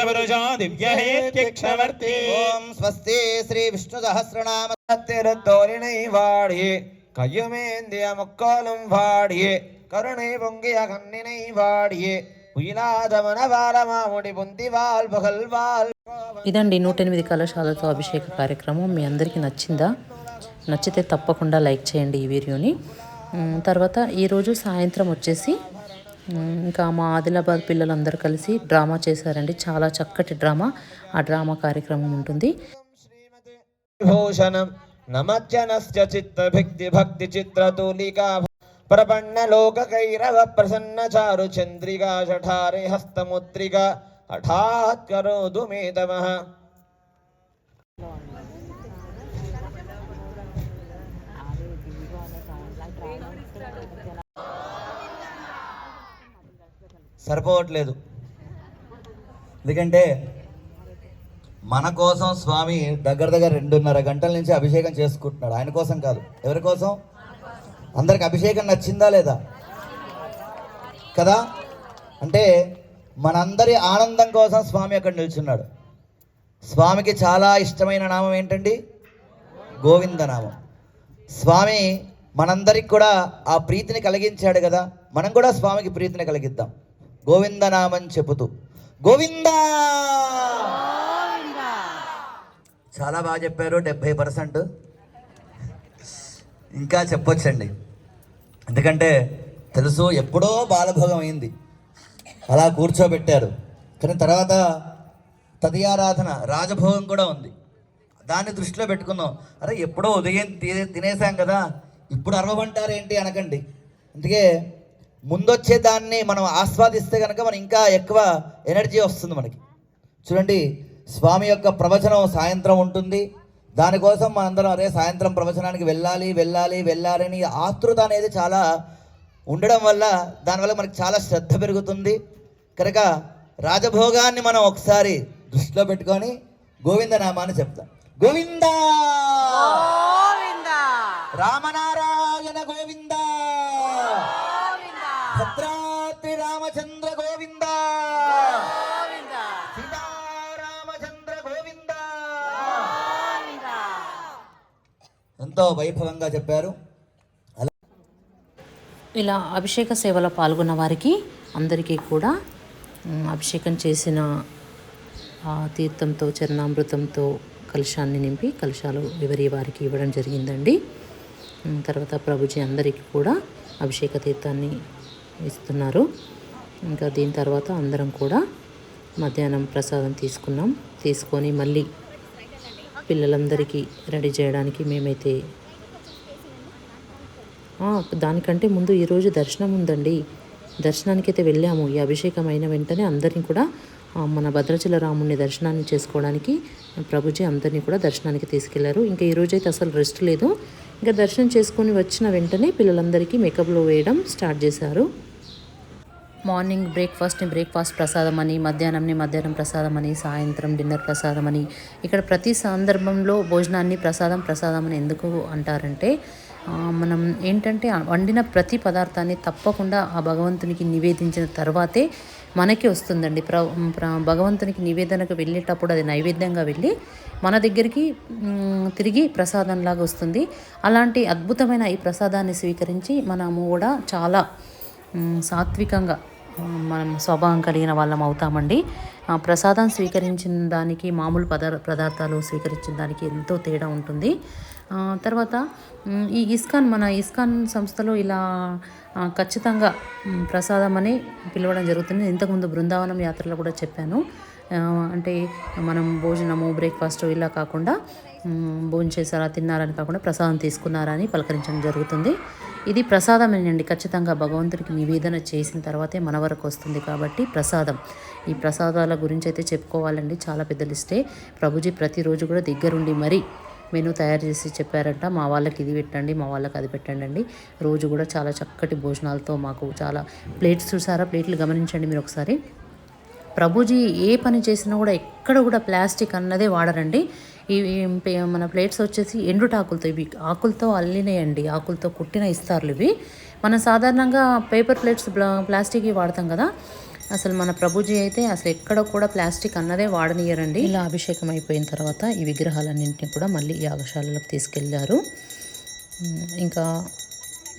పురుషో దివ్యహేత్యక్షవర్తి. ఓం స్వస్తి శ్రీ విష్ణు సహస్రనామ తిరుతోరిణై వాడియే కయ్యుమేందియ ముక్కోలం వాడియే కరుణై పొంగియ కన్నినై వాడియే ఉయిలాదమన బాలమాముడి పుంతి వాల్ పగల్ వాల్. ఇదండి 108 కలశాలతో అభిషేక కార్యక్రమం. మీ అందరికీ నచ్చిందా? నచ్చితే తప్పకుండా లైక్ చేయండి ఈ వీడియోని. తర్వాత ఈరోజు సాయంత్రం వచ్చేసి ఇంకా మా ఆదిలాబాద్ పిల్లలందరూ కలిసి డ్రామా చేశారండి. చాలా చక్కటి డ్రామా. ఆ డ్రామా కార్యక్రమం ఉంటుంది. భూషణం నమజ్జనస్య చిత్తభక్తి భక్తి చిత్రతూలికా ప్రపన్న లోకకైరవ ప్రసన్న చారు చంద్రికా షఠారే హస్తముద్రికా హఠాత్ కరోతు మే తమః. సరిపోవట్లేదు, ఎందుకంటే మన కోసం స్వామి దగ్గర 2.5 గంటల నుంచి అభిషేకం చేసుకుంటున్నాడు. ఆయన కోసం కాదు, ఎవరి కోసం? అందరికి అభిషేకం నచ్చిందా లేదా కదా? అంటే మనందరి ఆనందం కోసం స్వామి అక్కడ నిల్చున్నాడు. స్వామికి చాలా ఇష్టమైన నామం ఏంటండి? గోవిందనామం. స్వామి మనందరికి కూడా ఆ ప్రీతిని కలిగించాడు కదా, మనం కూడా స్వామికి ప్రీతిని కలిగిద్దాం. గోవిందనామం చెబుతూ గోవిందా. చాలా బాగా చెప్పారు, 70%. ఇంకా చెప్పొచ్చండి, ఎందుకంటే తెలుసు ఎప్పుడో బాలభోగం అయింది, అలా కూర్చోబెట్టారు. కానీ తర్వాత తదియారాధన రాజభోగం కూడా ఉంది. దాన్ని దృష్టిలో పెట్టుకుందాం. అరే ఎప్పుడో ఉదయం తినేసాం కదా, ఇప్పుడు అరవమంటారు ఏంటి అనకండి. అందుకే ముందొచ్చే దాన్ని మనం ఆస్వాదిస్తే కనుక మనం ఇంకా ఎక్కువ ఎనర్జీ వస్తుంది మనకి. చూడండి, స్వామి యొక్క ప్రవచనం సాయంత్రం ఉంటుంది. దానికోసం మనందరం అరే సాయంత్రం ప్రవచనానికి వెళ్ళాలి వెళ్ళాలి వెళ్ళాలి అని ఆతృత అనేది చాలా ఉండడం వల్ల దానివల్ల మనకి చాలా శ్రద్ధ పెరుగుతుంది. కనుక రాజభోగాన్ని మనం ఒకసారి దృష్టిలో పెట్టుకొని గోవిందనామాన్ని చెప్తాం. గోవిందా రామనారాయణ గోవింద, భద్రాద్రి రామచంద్ర గోవింద, సీతారామచంద్ర గోవింద. ఎంతో వైభవంగా చెప్పారు. ఇలా అభిషేక సేవలో పాల్గొన్న వారికి అందరికీ కూడా అభిషేకం చేసిన తీర్థంతో చరణామృతంతో కలశాన్ని నింపి కలశాలు ఎవరి వారికి ఇవ్వడం జరిగిందండి. తర్వాత ప్రభుజీ అందరికీ కూడా అభిషేక తీర్థాన్ని ఇస్తున్నారు. ఇంకా దీని తర్వాత అందరం కూడా మధ్యాహ్నం ప్రసాదం తీసుకొని మళ్ళీ పిల్లలందరికీ రెడీ చేయడానికి మేమైతే దానికంటే ముందు ఈరోజు దర్శనం ఉందండి. దర్శనానికి అయితే వెళ్ళాము. ఈ అభిషేకం అయిన వెంటనే అందరినీ కూడా మన భద్రాచల రాముడిని దర్శనాన్ని చేసుకోవడానికి ప్రభుజీ అందరినీ కూడా దర్శనానికి తీసుకెళ్లారు. ఇంకా ఈరోజు అయితే అసలు రెస్ట్ లేదు. ఇంకా దర్శనం చేసుకొని వచ్చిన వెంటనే పిల్లలందరికీ మేకప్లో వేయడం స్టార్ట్ చేశారు. మార్నింగ్ బ్రేక్ఫాస్ట్ ప్రసాదం అని, మధ్యాహ్నం ప్రసాదం అని, సాయంత్రం డిన్నర్ ప్రసాదం అని, ఇక్కడ ప్రతి సందర్భంలో భోజనాన్ని ప్రసాదం అని ఎందుకు అంటారంటే మనం ఏంటంటే వండిన ప్రతి పదార్థాన్ని తప్పకుండా ఆ భగవంతునికి నివేదించిన తర్వాతే మనకి వస్తుందండి. భగవంతునికి నివేదనకు వెళ్ళేటప్పుడు అది నైవేద్యంగా వెళ్ళి మన దగ్గరికి తిరిగి ప్రసాదంలాగా వస్తుంది. అలాంటి అద్భుతమైన ఈ ప్రసాదాన్ని స్వీకరించి మనము కూడా చాలా సాత్వికంగా మనం స్వభావం కలిగిన వాళ్ళం అవుతామండి. ప్రసాదం స్వీకరించిన దానికి మామూలు పదార్థాలు స్వీకరించిన దానికి ఎంతో తేడా ఉంటుంది. తర్వాత ఈ మన ఇస్కాన్ సంస్థలో ఇలా ఖచ్చితంగా ప్రసాదం అని పిలవడం జరుగుతుంది. ఇంతకుముందు బృందావనం యాత్రలో కూడా చెప్పాను. అంటే మనం భోజనము బ్రేక్ఫాస్ట్ ఇలా కాకుండా భోజనం చేశారా తిన్నారని కాకుండా ప్రసాదం తీసుకున్నారా అని పలకరించడం జరుగుతుంది. ఇది ప్రసాదమేనండి. ఖచ్చితంగా భగవంతుడికి నివేదన చేసిన తర్వాతే మన వరకు వస్తుంది కాబట్టి ప్రసాదం. ఈ ప్రసాదాల గురించి అయితే చెప్పుకోవాలండి, చాలా పెద్ద లిస్టే. ప్రభుజీ ప్రతిరోజు కూడా దగ్గరుండి మరీ మెనూ తయారు చేసి చెప్పారంట. మా వాళ్ళకి ఇది పెట్టండి, మా వాళ్ళకి అది పెట్టండి అండి. రోజు కూడా చాలా చక్కటి భోజనాలతో మాకు చాలా ప్లేట్స్ చూసారా, ప్లేట్లు గమనించండి మీరు ఒకసారి. ప్రభుజీ ఏ పని చేసినా కూడా ఎక్కడ కూడా ప్లాస్టిక్ అన్నదే వాడరండి. ఇవి మన ప్లేట్స్ వచ్చేసి ఎండుటాకులతో, ఇవి ఆకులతో అల్లినాయండి, ఆకులతో కుట్టిన ఇస్తారులు ఇవి. మనం సాధారణంగా పేపర్ ప్లేట్స్ ప్లాస్టిక్ వాడతాం కదా, అసలు మన ప్రభుజీ అయితే అసలు ఎక్కడ కూడా ప్లాస్టిక్ అన్నదే వాడనీయరండి. ఇలా అభిషేకం అయిపోయిన తర్వాత ఈ విగ్రహాలన్నింటినీ కూడా మళ్ళీ యాగశాలలోకి తీసుకెళ్లారు. ఇంకా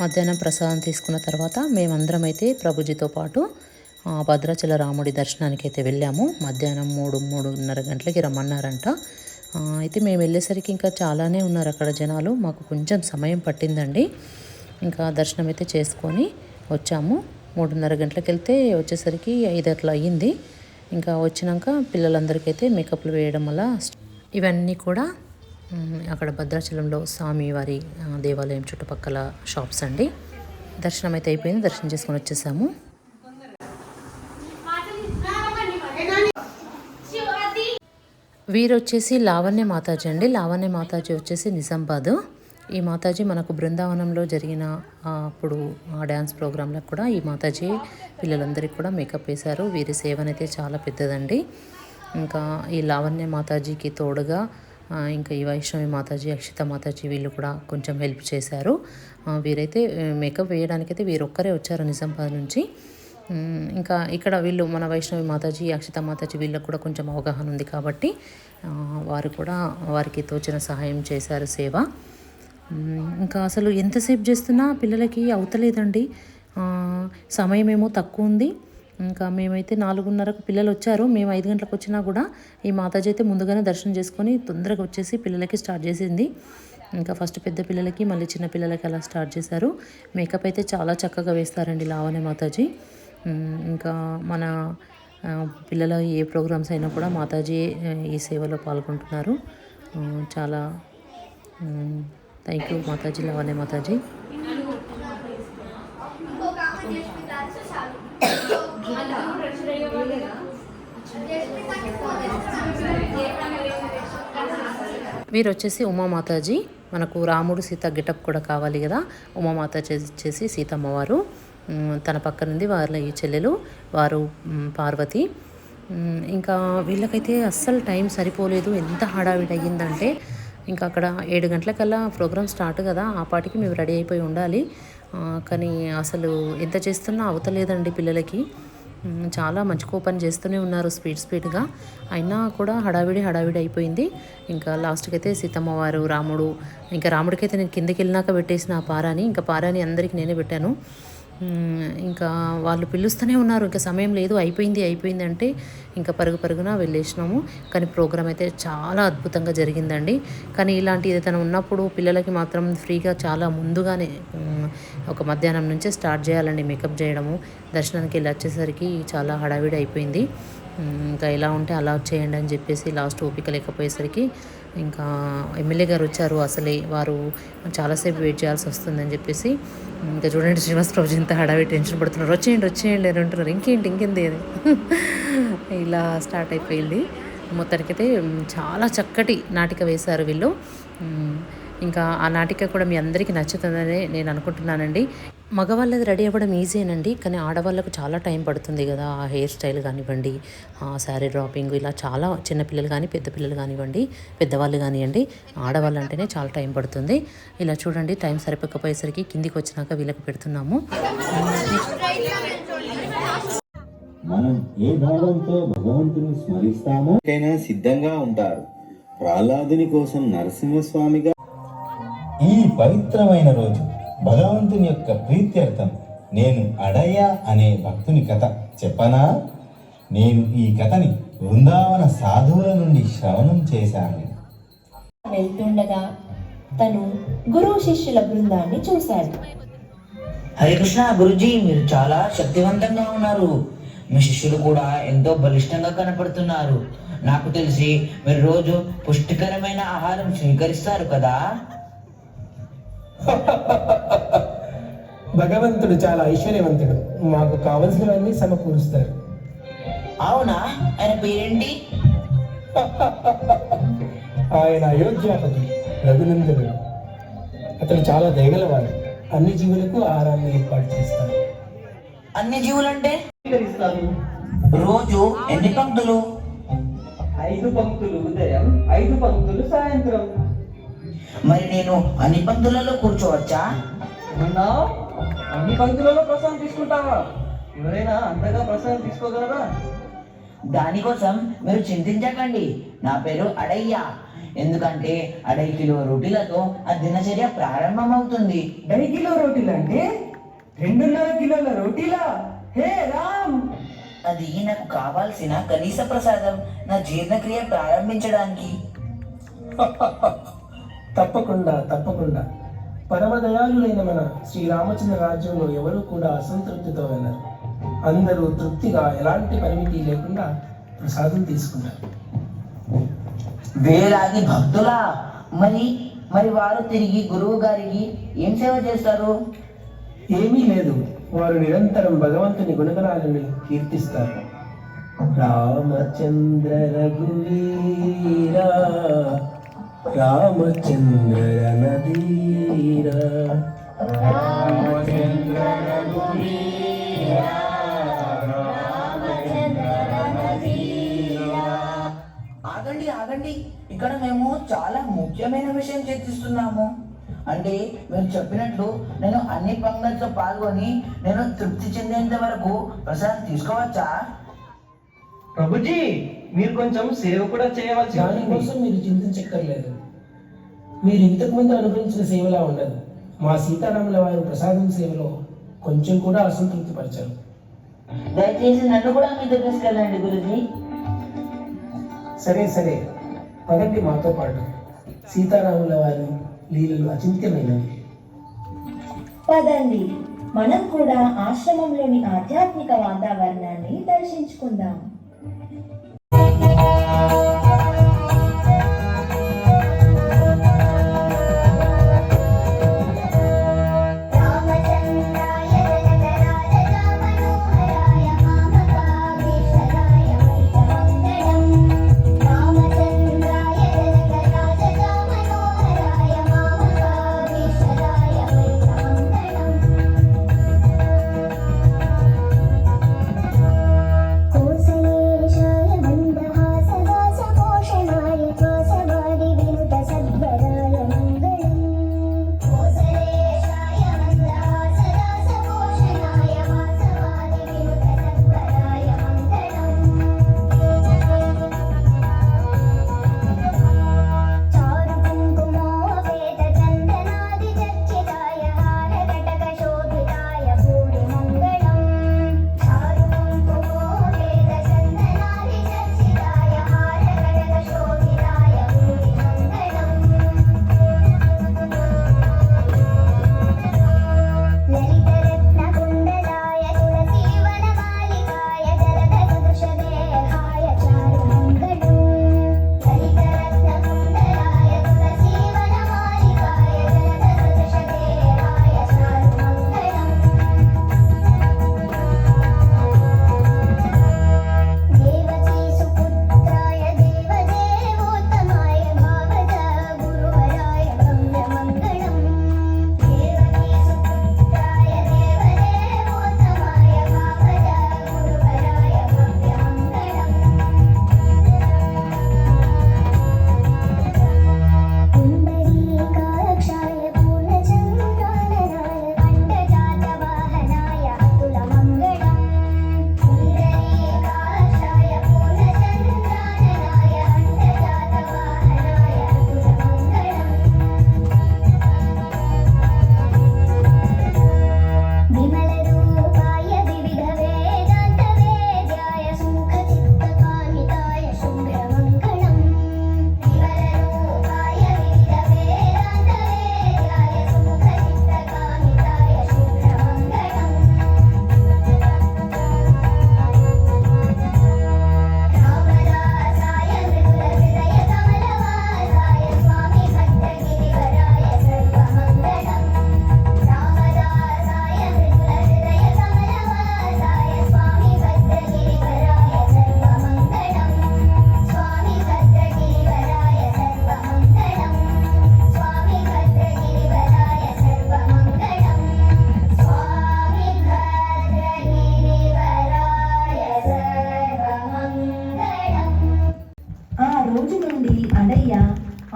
మధ్యాహ్నం ప్రసాదం తీసుకున్న తర్వాత మేమందరం అయితే ప్రభుజీతో పాటు భద్రాచల రాముడి దర్శనానికి అయితే వెళ్ళాము. మధ్యాహ్నం 3-3:30 గంటలకి రమ్మన్నారంట. అయితే మేము వెళ్ళేసరికి ఇంకా చాలానే ఉన్నారు అక్కడ జనాలు. మాకు కొంచెం సమయం పట్టిందండి. ఇంకా దర్శనం అయితే చేసుకొని వచ్చాము. 3:30 గంటలకు వెళ్తే వచ్చేసరికి 5 అట్లా అయ్యింది. ఇంకా వచ్చినాక పిల్లలందరికైతే మేకప్లు వేయడం వల్ల ఇవన్నీ కూడా అక్కడ భద్రాచలంలో స్వామివారి దేవాలయం చుట్టుపక్కల షాప్స్ అండి. దర్శనం అయితే అయిపోయింది. దర్శనం చేసుకొని వచ్చేసాము. వీరు వచ్చేసి లావణ్య మాతాజీ అండి. లావణ్య మాతాజీ వచ్చేసి నిజామాబాద్. ఈ మాతాజీ మనకు బృందావనంలో జరిగిన అప్పుడు డ్యాన్స్ ప్రోగ్రాంలకు కూడా ఈ మాతాజీ పిల్లలందరికీ కూడా మేకప్ వేశారు. వీరి సేవనైతే చాలా పెద్దదండి. ఇంకా ఈ లావణ్య మాతాజీకి తోడుగా ఇంకా ఈ వైష్ణవి మాతాజీ, అక్షిత మాతాజీ వీళ్ళు కూడా కొంచెం హెల్ప్ చేశారు. వీరైతే మేకప్ వేయడానికైతే వీరొక్కరే వచ్చారు నిజామాబాద్ నుంచి. ఇంకా ఇక్కడ వీళ్ళు మన వైష్ణవి మాతాజీ, అక్షిత మాతాజీ వీళ్ళకు కూడా కొంచెం అవగాహన ఉంది కాబట్టి వారు కూడా వారికి తోచిన సహాయం చేశారు సేవ. ఇంకా అసలు ఎంతసేపు చేస్తున్నా పిల్లలకి అవుతలేదండి. సమయం ఏమో తక్కువ ఉంది. ఇంకా మేమైతే 4:30కు పిల్లలు వచ్చారు. మేము 5 గంటలకు వచ్చినా కూడా ఈ మాతాజీ అయితే ముందుగానే దర్శనం చేసుకొని తొందరగా వచ్చేసి పిల్లలకి స్టార్ట్ చేసింది. ఇంకా ఫస్ట్ పెద్ద పిల్లలకి మళ్ళీ చిన్న పిల్లలకి అలా స్టార్ట్ చేశారు. మేకప్ అయితే చాలా చక్కగా వేస్తారండి లావణ్య మాతాజీ. ఇంకా మన పిల్లల ఏ ప్రోగ్రామ్స్ అయినా కూడా మాతాజీ ఈ సేవలో పాల్గొంటున్నారు. చాలా థ్యాంక్ యూ మాతాజీ, లావణ్య మాతాజీ. వీరు వచ్చేసి ఉమామాతాజీ. మనకు రాముడు సీత గెటప్ కూడా కావాలి కదా. ఉమామాతాజీ వచ్చేసి సీతమ్మవారు, తన పక్క నుండి వాళ్ళ ఈ చెల్లెలు, వారు పార్వతి. ఇంకా వీళ్ళకైతే అస్సలు టైం సరిపోలేదు. ఎంత హడావిడి అయ్యిందంటే ఇంకా అక్కడ 7 గంటలకల్లా ప్రోగ్రామ్ స్టార్ట్ కదా, ఆ పాటికి మేము రెడీ అయిపోయి ఉండాలి. కానీ అసలు ఎంత చేస్తున్నా అవతలేదండి పిల్లలకి. చాలా మంచి కోపం చేస్తూనే ఉన్నారు స్పీడ్గా. అయినా కూడా హడావిడి అయిపోయింది. ఇంకా లాస్ట్కి అయితే సీతమ్మ వారు, రాముడు, ఇంకా రాముడికైతే నేను కిందకి వెళ్ళినాక పెట్టేసిన ఆ పారాని, ఇంకా పారాని అందరికీ నేనే పెట్టాను. ఇంకా వాళ్ళు పిలుస్తూనే ఉన్నారు. ఇంకా సమయం లేదు, అయిపోయింది అంటే ఇంకా పరుగున వెళ్ళేసినాము. కానీ ప్రోగ్రామ్ అయితే చాలా అద్భుతంగా జరిగిందండి. కానీ ఇలాంటి ఏదైనా ఉన్నప్పుడు పిల్లలకి మాత్రం ఫ్రీగా చాలా ముందుగానే ఒక మధ్యాహ్నం నుంచే స్టార్ట్ చేయాలండి మేకప్ చేయడము. దర్శనానికి వెళ్ళి వచ్చేసరికి చాలా హడావిడి అయిపోయింది. ఇంకా ఎలా ఉంటే అలా చేయండి అని చెప్పేసి లాస్ట్ ఓపిక లేకపోయేసరికి ఇంకా ఎమ్మెల్యే గారు వచ్చారు. అసలే వారు చాలాసేపు వెయిట్ చేయాల్సి వస్తుందని చెప్పేసి ఇంకా చూడండి శ్రీనివాస్ ప్రభుజీ ఇంత హడావిడి టెన్షన్ పడుతున్నారు. వచ్చేయండి అని అంటున్నారు. ఇంకేంది అని ఇలా స్టార్ట్ అయిపోయింది. మొత్తానికైతే చాలా చక్కటి నాటిక వేశారు వీళ్ళు. ఇంకా ఆ నాటిక కూడా మీ అందరికీ నచ్చుతుందని నేను అనుకుంటున్నానండి. మగవాళ్ళది రెడీ అవ్వడం ఈజీనండి, కానీ ఆడవాళ్ళకు చాలా టైం పడుతుంది కదా. ఆ హెయిర్ స్టైల్ కానివ్వండి, ఆ శారీ డ్రాపింగ్, ఇలా చాలా చిన్నపిల్లలు కానీ పెద్ద పిల్లలు కానివ్వండి, పెద్దవాళ్ళు కానివ్వండి, ఆడవాళ్ళు అంటేనే చాలా టైం పడుతుంది. ఇలా చూడండి టైం సరిపోకపోయేసరికి కిందికి వచ్చినాక వీళ్ళకి పెడుతున్నాము. మనం ఏ భావంతో భగవంతుని స్మరిస్తామో సిద్ధంగా ఉంటారు. ప్రహ్లాదుని కోసం నరసింహస్వామిగా ఈ పవిత్రమైన రోజు భగవంతుని యొక్క ప్రీత్యర్థం నేను అడయ్య అనే భక్తుని కథ చెప్పనా? నేను ఈ కథని బృందావన సాధువుల నుండి శ్రవణం చేశాను. వెళ్తుండగా తను గురువు శిష్యుల బృందాన్ని చూశాడు. హరే కృష్ణ గురుజీ, మీరు చాలా శక్తివంతంగా ఉన్నారు. మీ శిష్యులు కూడా ఎంతో బలిష్టంగా కనపడుతున్నారు. నాకు తెలిసి మీరు రోజు పుష్టికరమైన ఆహారం స్వీకరిస్తారు కదా? భగవంతుడు చాలా ఐశ్వర్యవంతుడు. మాకు కావలసినవన్నీ సమకూరుస్తారు. అవునా? ఆయన పేరేంటి? ఆయన అయోధ్యాపతి రఘునందుడు. అతను చాలా దయగలవాడు. అన్ని జీవులకు ఆహారాన్ని ఏర్పాటు చేస్తారు. అన్ని జీవులంటే రోజు ఎన్ని పంక్తులు? 5 పంక్తులు ఉదయం, 5 పంక్తులు సాయంత్రం. మరి నేను అన్ని పంక్తులలో కూర్చోవచ్చా? అన్ని పంక్తులలో ప్రసాదం తీసుకుంటావా? ఎవరైనా అంతగా ప్రసాదం తీసుకోగలరా? దానికోసం మీరు చింతించకండి. నా పేరు అడయ్య. ఎందుకంటే 2.5 కిలో రోటీలతో ఆ దినచర్య ప్రారంభమవుతుంది. 2 కిలో రోటీలు అంటే 2.5 కిలోల రోటీలా? హే రామ్, అది నాకు కావాల్సిన కనీస ప్రసాదం, నా జీర్ణక్రియ ప్రారంభించడానికి. తప్పకుండా తప్పకుండా. పరమదయాళులైన మన శ్రీరామచంద్ర రాజ్యంలో ఎవరు కూడా అసంతృప్తితో వెళ్ళరు. అందరూ తృప్తిగా ఎలాంటి పరిమితి లేకుండా ప్రసాదం తీసుకుంటారు. వేలాది భక్తులా? మరి వారు తిరిగి గురువు గారికి ఏం సేవ చేస్తారు? ఏమీ లేదు, వారు నిరంతరం భగవంతుని గుణగణాలను కీర్తిస్తారు. రామచంద్ర రఘువీరా, రామచంద్ర రణధీరా, రామచంద్ర రఘువీరా, రామచంద్ర రణధీరా. ఆగండి ఆగండి, ఇక్కడ మేము చాలా ముఖ్యమైన విషయం చర్చిస్తున్నాము. అంటే మీరు చెప్పినట్లు నేను అన్ని పంగతుల్లో పాల్గొని నేను తృప్తి చెందేంత వరకు ప్రసాదం తీసుకోవచ్చా? ప్రభుజీ, మీరు కొంచెం సేవ కూడా చేయవలసి ఉంటుంది. దానికోసం మీరు చింతించక్కర్లేదు. మీరు ఇంతకు ముందు అనుభవించిన సేవలా ఉండదు. మా సీతారాముల వారు ప్రసాదం సేవలో కొంచెం కూడా అసంతృప్తి పరిచారు. దయచేసి నన్ను కూడా మీతో తీసుకెళ్ళండి గురుజీ. సరే సరే, పదండి మాతో పాటు. సీతారాముల వారి లీలలు అచింత్యమైనవి. పదండి, మనం కూడా ఆశ్రమంలోని ఆధ్యాత్మిక వాతావరణాన్ని దర్శించుకుందాం.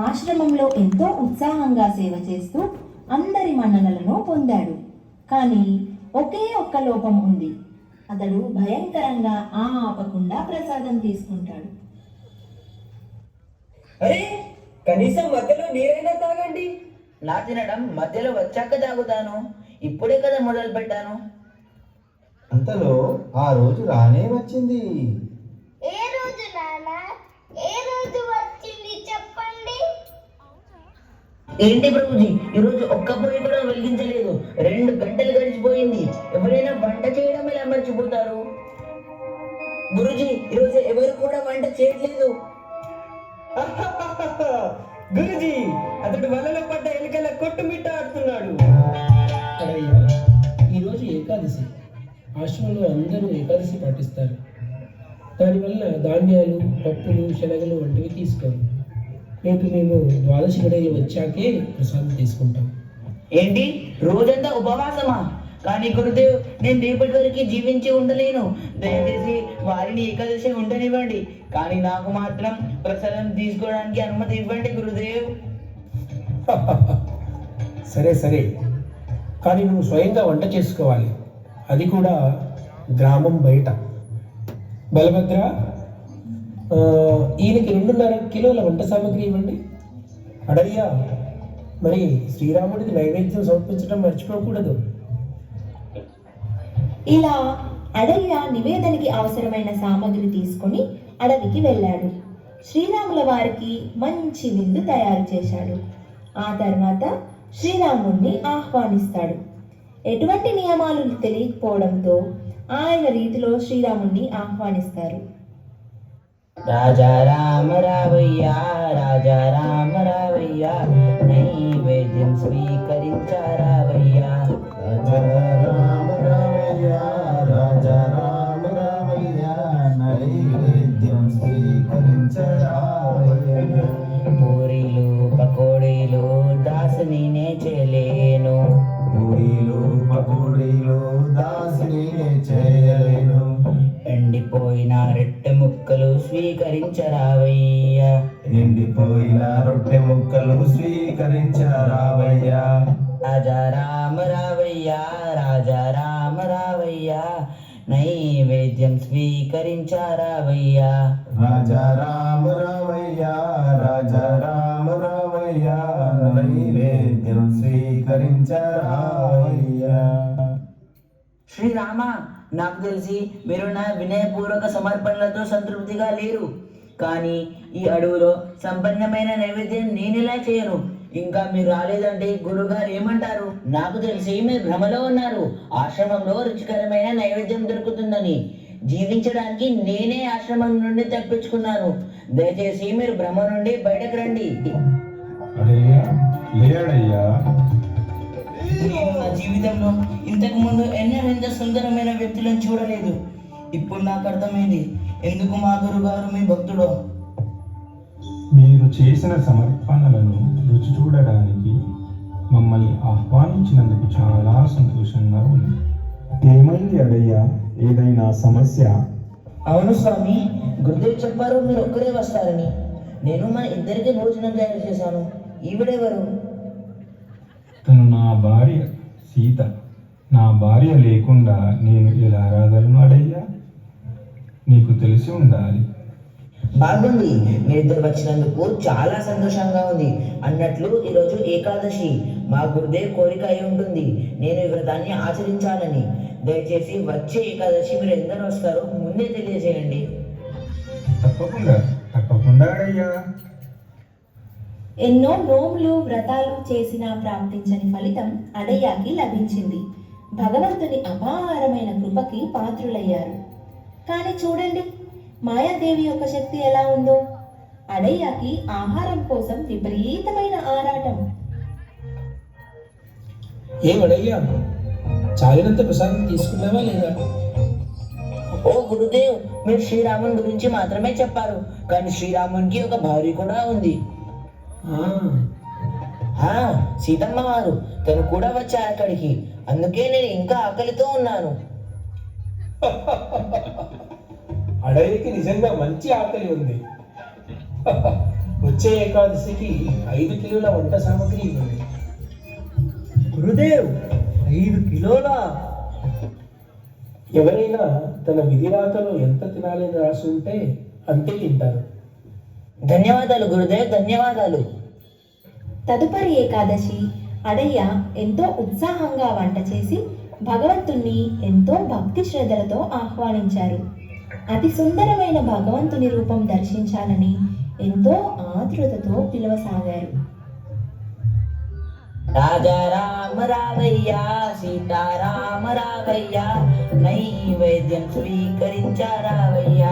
ఆశ్రమంలో ఎంతో ఉత్సాహంగా సేవ చేస్తూ అందరి మన్ననలను పొందాడు. కానీ ఒకే ఒక్క లోపం ఉంది. అతడు భయంకరంగా ఆపకుండా ప్రసాదం తీసుకుంటాడు. అరే కనీసం మధ్యలో నీరైనా తాగండి. నా తినడం మధ్యలో వచ్చాక తాగుతాను, ఇప్పుడే కదా మొదలు పెట్టాను. అంతలో ఆ రోజు రానే వచ్చింది. ఏ రోజు నానా? ఏ రోజు వచ్చింది చెప్పండి. ఏంటి ప్రభుజీ, ఈరోజు ఒక్క పొయ్యి కూడా వెలిగించలేదు. 2 గంటలు గడిచిపోయింది. ఎవరైనా వంట చేయడం ఎలా మర్చిపోతారు? గురుజీ, ఈరోజు ఎవరు కూడా వంట చేయట్లేదు. గురుజీ, అతడు వలలో పడ్డ ఎలుకల కొట్టుమిట్ట ఆడుతున్నాడు. అడయ్యా, ఈరోజు ఏకాదశి. ఆశ్రమంలో అందరూ ఏకాదశి పాటిస్తారు. దానివల్ల ధాన్యాలు, పప్పులు, శనగలు వంటివి తీసుకోరు. రేపు మేము ద్వాదశి గడియలు వచ్చాకే ప్రసాదం తీసుకుంటాం. ఏంటి, రోజంతా ఉపవాసమా? కానీ గురుదేవ్, నేను రేపటి వరకు జీవించి ఉండలేను. దయచేసి వారిని ఏకాదశి ఉండనివ్వండి, కానీ నాకు మాత్రం ప్రసాదం తీసుకోవడానికి అనుమతి ఇవ్వండి గురుదేవ్. సరే సరే, కానీ నువ్వు స్వయంగా వంట చేసుకోవాలి, అది కూడా గ్రామం బయట. బలభద్ర, ఈయనకి 2.5 కిలోల వంట సామాగ్రి ఇవ్వండి. అడయ్యా, మరి శ్రీరాముడికి నైవేద్యం సమర్పించడం మర్చిపోకూడదు. ఇలా అడయ్య నివేదనకి అవసరమైన సామగ్రి తీసుకొని అడవికి వెళ్ళాడు. శ్రీరాముల వారికి మంచి విందు తయారు చేశాడు. ఆ తర్వాత శ్రీరాముడిని ఆహ్వానిస్తాడు. ఎటువంటి నియమాలు తెలియకపోవడంతో ఆయన రీతిలో శ్రీరాముడిని ఆహ్వానిస్తారు. రాజా రామ రావయ్యా, రాజా రామ రావయ్యా, నైవేద్యం స్వీకరించారావయ్యా. రాజా రామ రామయ్య, రాజా రామ రామయ్య, నైవేద్యం స్వీకరించరావయ్య. పూరీలు పకోడీలు దాసునినే చేయలేను, పూరీలు పకోడీలు దాసిని చేయలేను. ఎండిపోయిన రొట్టె ముక్కలు స్వీకరించరావయ్యా. ఎండిపోయిన రొట్టె ముక్కలు స్వీకరించరావయ్యా. రాజా రామ రావయ్యా, రాజా రామ రావయ్యా, నైవేద్యం స్వీకరించారావయ్యా. రాజా రామ రామయ్య, రాజా రామ రామయ్య, నైవేద్యం స్వీకరించరావయ్యా. శ్రీరామ, నాకు తెలిసి మీరు నా వినయపూర్వక సమర్పణలతో సంతృప్తిగా లేరు. కానీ ఈ అడవులో సంపన్నమైన నైవేద్యం నేనెలా చేయను? ఇంకా మీరు రాలేదంటే గురుగారు ఏమంటారు? నాకు తెలిసి మీరు భ్రమలో ఉన్నారు. ఆశ్రమంలో రుచికరమైన నైవేద్యం దొరుకుతుందని. జీవించడానికి నేనే ఆశ్రమం నుండి తప్పించుకున్నాను. దయచేసి మీరు భ్రమ నుండి బయటకు రండి. నేను నా జీవితంలో ఇంతకు ముందు ఎంత సుందరమైన వ్యక్తులను చూడలేదు. ఇప్పుడు నాకు అర్థమైంది ఎందుకు మా గురుగారు మీ భక్తుడో. మీరు చేసిన సమర్పణలను రుచి చూడడానికి మమ్మల్ని ఆహ్వానించినందుకు చాలా సంతోషంగా ఉంది. ఏమైంది అడయ్యా, ఏదైనా సమస్య? అవును స్వామి, గురుదేవ్ చెప్పారు మీరు ఒక్కరే వస్తారని. నేను మన ఇద్దరికి భోజనం తయారు చేశాను. ఈవిడెవరు? తను నా భార్య సీత. నా భార్య లేకుండా నేను ఎలా రాగలను అడయ్యా? నీకు తెలిసి ఉండాలి. బాగుంది, మీరిద్దరు వచ్చినందుకు చాలా సంతోషంగా ఉంది. అన్నట్లు ఈరోజు ఏకాదశి. మా గురుదేవ్ కోరిక అయి ఉంటుంది నేను ఈ వ్రతాన్ని ఆచరించాలని. దయచేసి వచ్చే ఏకాదశి మీరు ఎందరు వస్తారో ముందే తెలియజేయండి. తప్పకుండా తప్పకుండా అడయ్యా. ఎన్నో నోములు వ్రతాలు చేసినా ప్రాప్తించని ఫలితం అడయ్యకి లభించింది. భగవంతుని అపారమైన కృపకి పాత్రులయ్యారు. కానీ చూడండి, మాయాదేవి యొక్క శక్తి ఎలా ఉందో. అడయ్యకి ఆహారం కోసం విపరీతమైన ఆరాటం. ఏమడయ్యా, చాలినంత ప్రసాదం తీసుకున్నావా లేదా? ఓ గురుదేవ్, మీరు శ్రీరాముని గురించి మాత్రమే చెప్పారు, కానీ శ్రీరామునికి ఒక భార్య కూడా ఉంది. సీతమ్మ వారు, తను కూడా వచ్చారు అక్కడికి. అందుకే నేను ఇంకా ఆకలితో ఉన్నాను. అడవికి నిజంగా మంచి ఆకలి ఉంది. వచ్చే ఏకాదశికి 5 కిలోల వంట సామాగ్రి ఇవ్వండి. గురుదేవ్, 5 కిలోలా? ఎవరైనా తన విధిరాతలో ఎంత తినాలని రాసి ఉంటే అంతే తింటారు. ధన్యవాదాలు గురుదేవ్, ధన్యవాదాలు. తదుపరి ఏకాదశి అడయ్య ఎంతో ఉత్సాహంగా వంట చేసి భగవంతుణ్ణి ఎంతో భక్తి శ్రద్ధలతో ఆహ్వానించారు. అతి సుందరమైన భగవంతుని రూపం దర్శించాలని ఎంతో ఆతృతతో పిలవసాగారు. రాజా రామ రావయ్య, సీతారామ రావయ్య, నైవేద్యం స్వీకరించారావయ్య.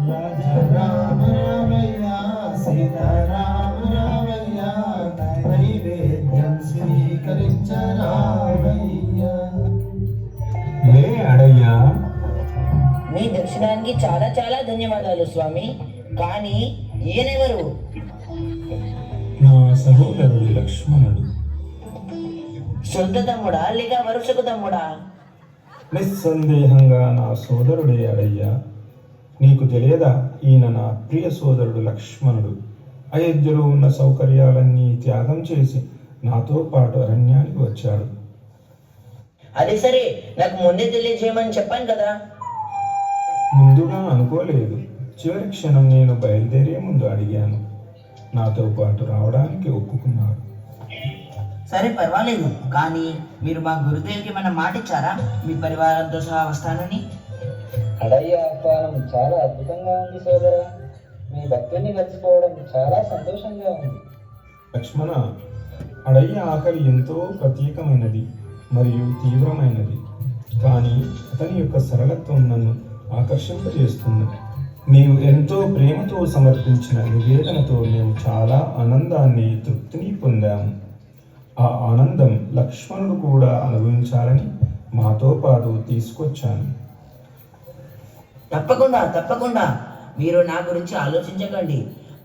రాజా రామ రామయ్య, సీతారామ రామయ్య, నైవేద్యం స్వీకరించరావయ్య. లే అడయ్యా, మీ దర్శనానికి చాలా చాలా ధన్యవాదాలు స్వామి. కానీ ఈయనెవరు? నా సహోదరుడు లక్ష్మణుడు. శుద్ధ తమ్ముడా లేక వరుసకు తమ్ముడా? నిస్సందేహంగా నా సోదరుడే అడయ్యా. నీకు తెలియదా, ఈయన నా ప్రియ సోదరుడు లక్ష్మణుడు. అయోధ్యలో ఉన్న సౌకర్యాలన్నీ త్యాగం చేసి నాతో పాటు అరణ్యానికి వచ్చాడు. అది సరే, నాకు ముందే తెలియజేయమని చెప్పాను కదా. ముందుగా అనుకోలేదు. చివరి క్షణం నేను బయలుదేరే ముందు అడిగాను. నాతో పాటు రావడానికి ఒప్పుకున్నారు. సరే పర్వాలేదు, కానీ మీరు మా గురుదేవికి మన మాట ఇచ్చారా మీ పరివారంతో సహా వస్తానని? అడయ్య ఆహ్వానం చాలా అద్భుతంగా ఉంది సోదరా. మీ భక్తుని కలుసుకోవడం చాలా సంతోషంగా ఉంది. లక్ష్మణ, అడయ్య ఆకలి ఎంతో ప్రత్యేకమైనది మరియు తీవ్రమైనది. కానీ అతని యొక్క సరళత్వం నన్ను ఆకర్షింపజేస్తుంది. నీవు ఎంతో ప్రేమతో సమర్పించిన నివేదనతో మేము చాలా ఆనందాన్ని, తృప్తిని పొందాము. ఆ ఆనందం లక్ష్మణుడు కూడా అనుభవించాలని మాతో పాటు తీసుకొచ్చాను. తప్పకుండా తప్పకుండా. మీరు నా గురించి ఆలోచించకండి.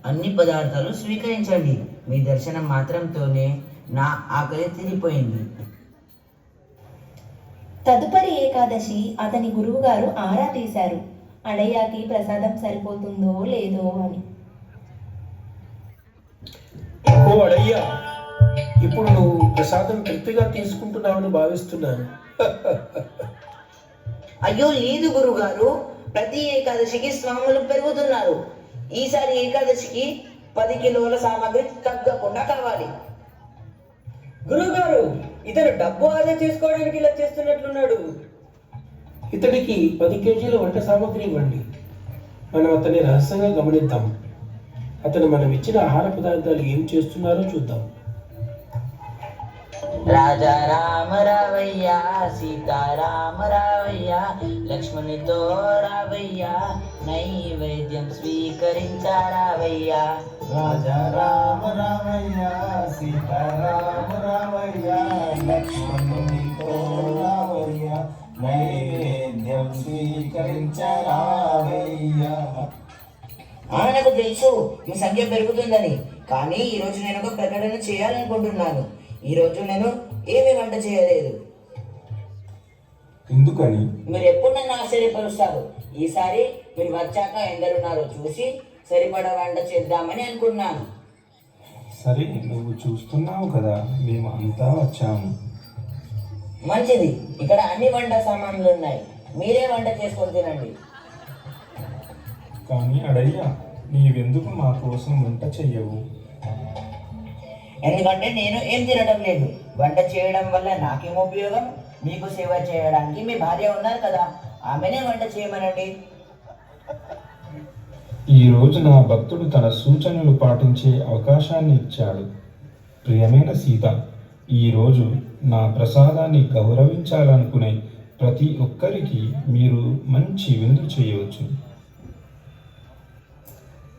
అన్ని పదార్థాలు స్వీకరించండి. మీ దర్శనం మాత్రంతోనే నా ఆకలి తీరిపోయింది. తదుపరి ఏకాదశి అతని గురువుగారు ఆరా తీశారు, అడయ్యకి ప్రసాదం సరిపోతుందో లేదో అని. ఓ అడయ్య, ఇప్పుడు నువ్వు ప్రసాదం తృప్తిగా తీసుకుంటున్నావని భావిస్తున్నాను. అయ్యో లేదు గురుగారు, ప్రతి ఏకాదశికి స్వాములు పెరుగుతున్నారు. ఈసారి ఏకాదశికి 10 కిలోల సామాగ్రి తగ్గకుండా కావాలి. గురువుగారు, ఇతను డబ్బు ఆదా చేసుకోవడానికి ఇలా చేస్తున్నట్లున్నాడు. ఇతడికి 10 కేజీల వంట సామాగ్రి ఇవ్వండి. మనం అతన్ని రహస్యంగా గమనిద్దాం. అతను మనం ఇచ్చిన ఆహార పదార్థాలు ఏం చేస్తున్నారో చూద్దాం. రాజా రామ రావయ్య, సీతారామ రావయ్య, లక్ష్మణునితో రావయ్య, నైవేద్యం స్వీకరించారావయ్య. రాజా రామ రామయ్య, సీతారామ రామయ్య, లక్ష్మణునితో రావయ్య, నైవేద్యం స్వీకరించరావయ్య. నాకు తెలుసు మీ సంఖ్య పెరుగుతుందని, కానీ ఈరోజు నేను ఒక ప్రకటన చేయాలనుకుంటున్నాను. ఈరోజు నేను ఏమి వంట చేయలేదు. ఎందుకని? మీరు ఎప్పుడు నన్ను ఆశ్చర్యపరుస్తారు. ఈసారి మీరు వచ్చాక ఎందరున్నారో చూసి సరిపడా వంట చేద్దామని అనుకున్నాను. సరే, నువ్వు చూస్తున్నావు కదా, మేము అంతా వచ్చాము. మంచిది, ఇక్కడ అన్ని వంట సామాన్లు ఉన్నాయి. మీరే వంట చేసుకొని తినండి. కానీ అడయ్యా, నీవెందుకు మా కోసం వంట చెయ్యవు? ఎందుకంటే నేను ఏం తినడం లేదు. వంట చేయడం వల్ల నాకేం ఉపయోగం? మీకు సేవ చేయడానికి మీ భార్య ఉన్నారు కదా, ఆమెనే వంట చేయమనండి. ఈ రోజు నా భక్తుడు తన సూచనలు పాటించే అవకాశాన్ని ఇచ్చాడు. ప్రియమైన సీత, ఈరోజు నా ప్రసాదాన్ని గౌరవించాలనుకునే ప్రతి ఒక్కరికి మీరు మంచి విందు చేయవచ్చు.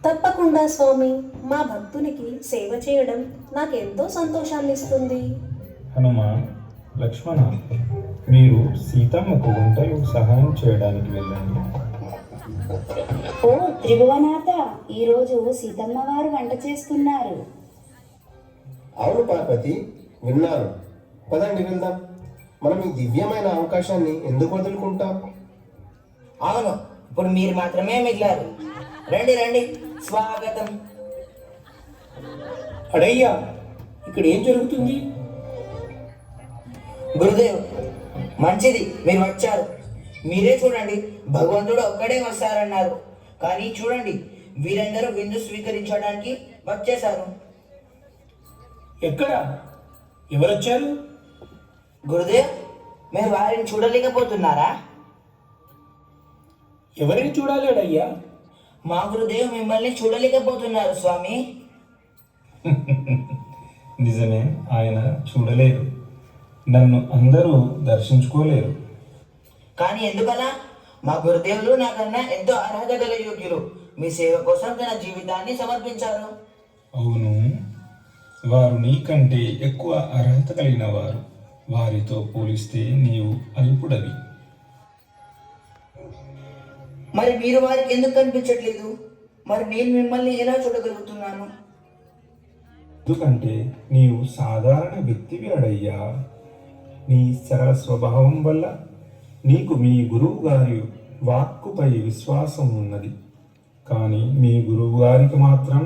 తప్పకుండా స్వామి, మా భక్తునికి సేవ చేయడం నాకెంతో సంతోషాన్ని ఇస్తుంది. హనుమ, లక్ష్మణ, మీరు సీతమ్మకు వంటలు సహాయం చేయడానికి వెళ్ళండి. ఓ త్రిభువనాథ, ఈరోజు సీతమ్మ వారు వంట చేస్తున్నారు. అవును పార్వతి, విన్నాను. పదండి వెళ్దాం. మనం ఈ దివ్యమైన అవకాశాన్ని ఎందుకు వదులుకుంటాం? అవును, ఇప్పుడు మీరు మాత్రమే మిగిలారు. రండి రండి, స్వాగతం. అడయ్యా, ఇక్కడ ఏం జరుగుతుంది? గురుదేవ్, మంచిది మీరు వచ్చారు. మీరే చూడండి, భగవంతుడు ఒక్కడే వస్తారన్నారు, కానీ చూడండి వీరందరూ విందు స్వీకరించడానికి వచ్చేశారు. ఎక్కడ? ఎవరొచ్చారు? గురుదేవ్, మీరు వారిని చూడలేకపోతున్నారా? ఎవరిని చూడాలేడయ్యా? మా గురుదేవ్ మిమ్మల్ని చూడలేకపోతున్నారు స్వామి. నిజమే, ఆయన చూడలేరు, నన్ను అందరూ దర్శించుకోలేరు. కానీ ఎందుకలా? మా గురుదేవులు నాకన్నా ఎంతో అర్హత గల యోగ్యులు. మీ సేవ కోసం తన జీవితాన్ని సమర్పించారు. అవును, వారు నీకంటే ఎక్కువ అర్హత కలిగిన వారు. వారితో పోలిస్తే నీవు అల్పుడవి. మరి మీరు వారికి ఎందుకు కనిపించట్లేదు? మరి నేను మిమ్మల్ని ఎలా చూడగలుగుతున్నాను? ఎందుకంటే నీవు సాధారణ వ్యక్తివి అడయ్యా. నీ సరళ స్వభావం వల్ల నీకు మీ గురువు గారి వాక్కుపై విశ్వాసం ఉన్నది. కానీ మీ గురువు గారికి మాత్రం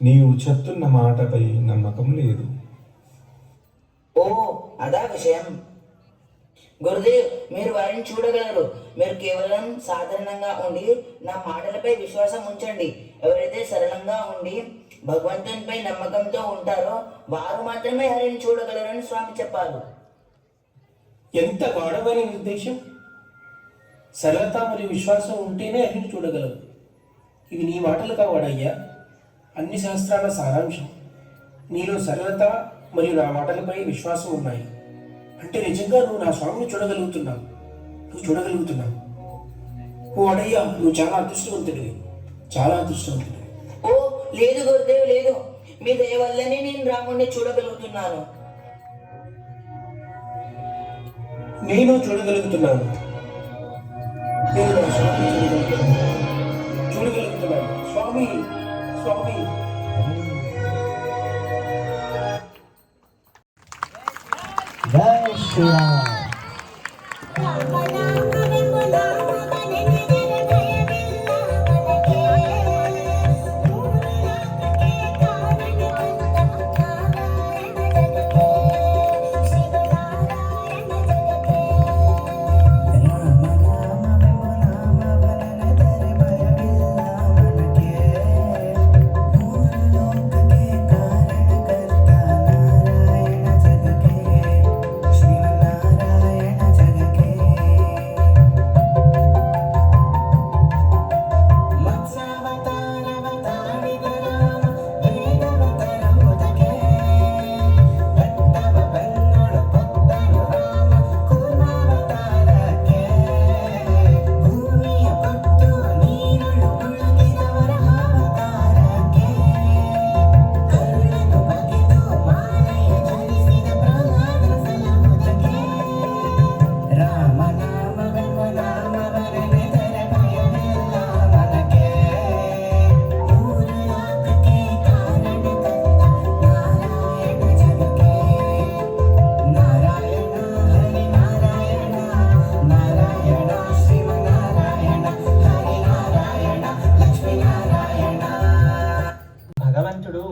నీవు చెప్తున్న మాటపై నమ్మకం లేదు. ఓ, అదా విషయం. గురుదేవ్, మీరు వారిని చూడగలరు. మీరు కేవలం సాధారణంగా ఉండి నా మాటలపై విశ్వాసం ఉంచండి. ఎవరైతే సరళంగా ఉండి భగవంతునిపై నమ్మకంతో ఉంటారో వారు మాత్రమే హరిని చూడగలరని స్వామి చెప్పారు. ఎంత గాఢమైన నిర్దేశం! సరళత మరియు విశ్వాసం ఉంటేనే హరిని చూడగలరు. ఇవి నీ మాటలు కావాడయ్యా, అన్ని శాస్త్రాల సారాంశం. నీలో సరళత మరియు నా మాటలపై విశ్వాసం ఉన్నాయి అంటే నిజంగా నువ్వు నా స్వామిని చూడగలుగుతున్నావు. ఓ అడయ్యా, నువ్వు చాలా అదృష్టవంతుడివి, చాలా అదృష్టవంతుడివి. ఓ లేదు గురుదేవ్, లేదు. మీ దయ వల్లనే నేను రాముడిని చూడగలుగుతున్నాను. నేను చూడగలుగుతున్నాను. నేను నా స్వామిని చూడగలుగుతున్నాను. స్వామి, స్వామి. జై శ్రీరామ్. భగవంతుడు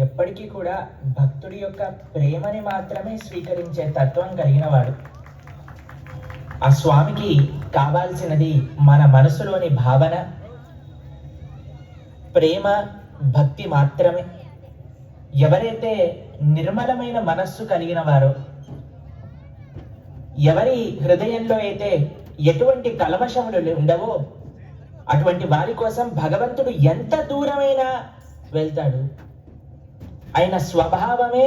ఎప్పటికీ కూడా భక్తుడి యొక్క ప్రేమని మాత్రమే స్వీకరించే తత్వం కలిగిన వాడు. ఆ స్వామికి కావాల్సినది మన మనసులోని భావన, ప్రేమ, భక్తి మాత్రమే. ఎవరైతే నిర్మలమైన మనస్సు కలిగిన వారో, ఎవరి హృదయంలో అయితే ఎటువంటి కల్మషములు ఉండవో అటువంటి వారి కోసం భగవంతుడు ఎంత దూరమైనా వెళ్తాడు. ఆయన స్వభావమే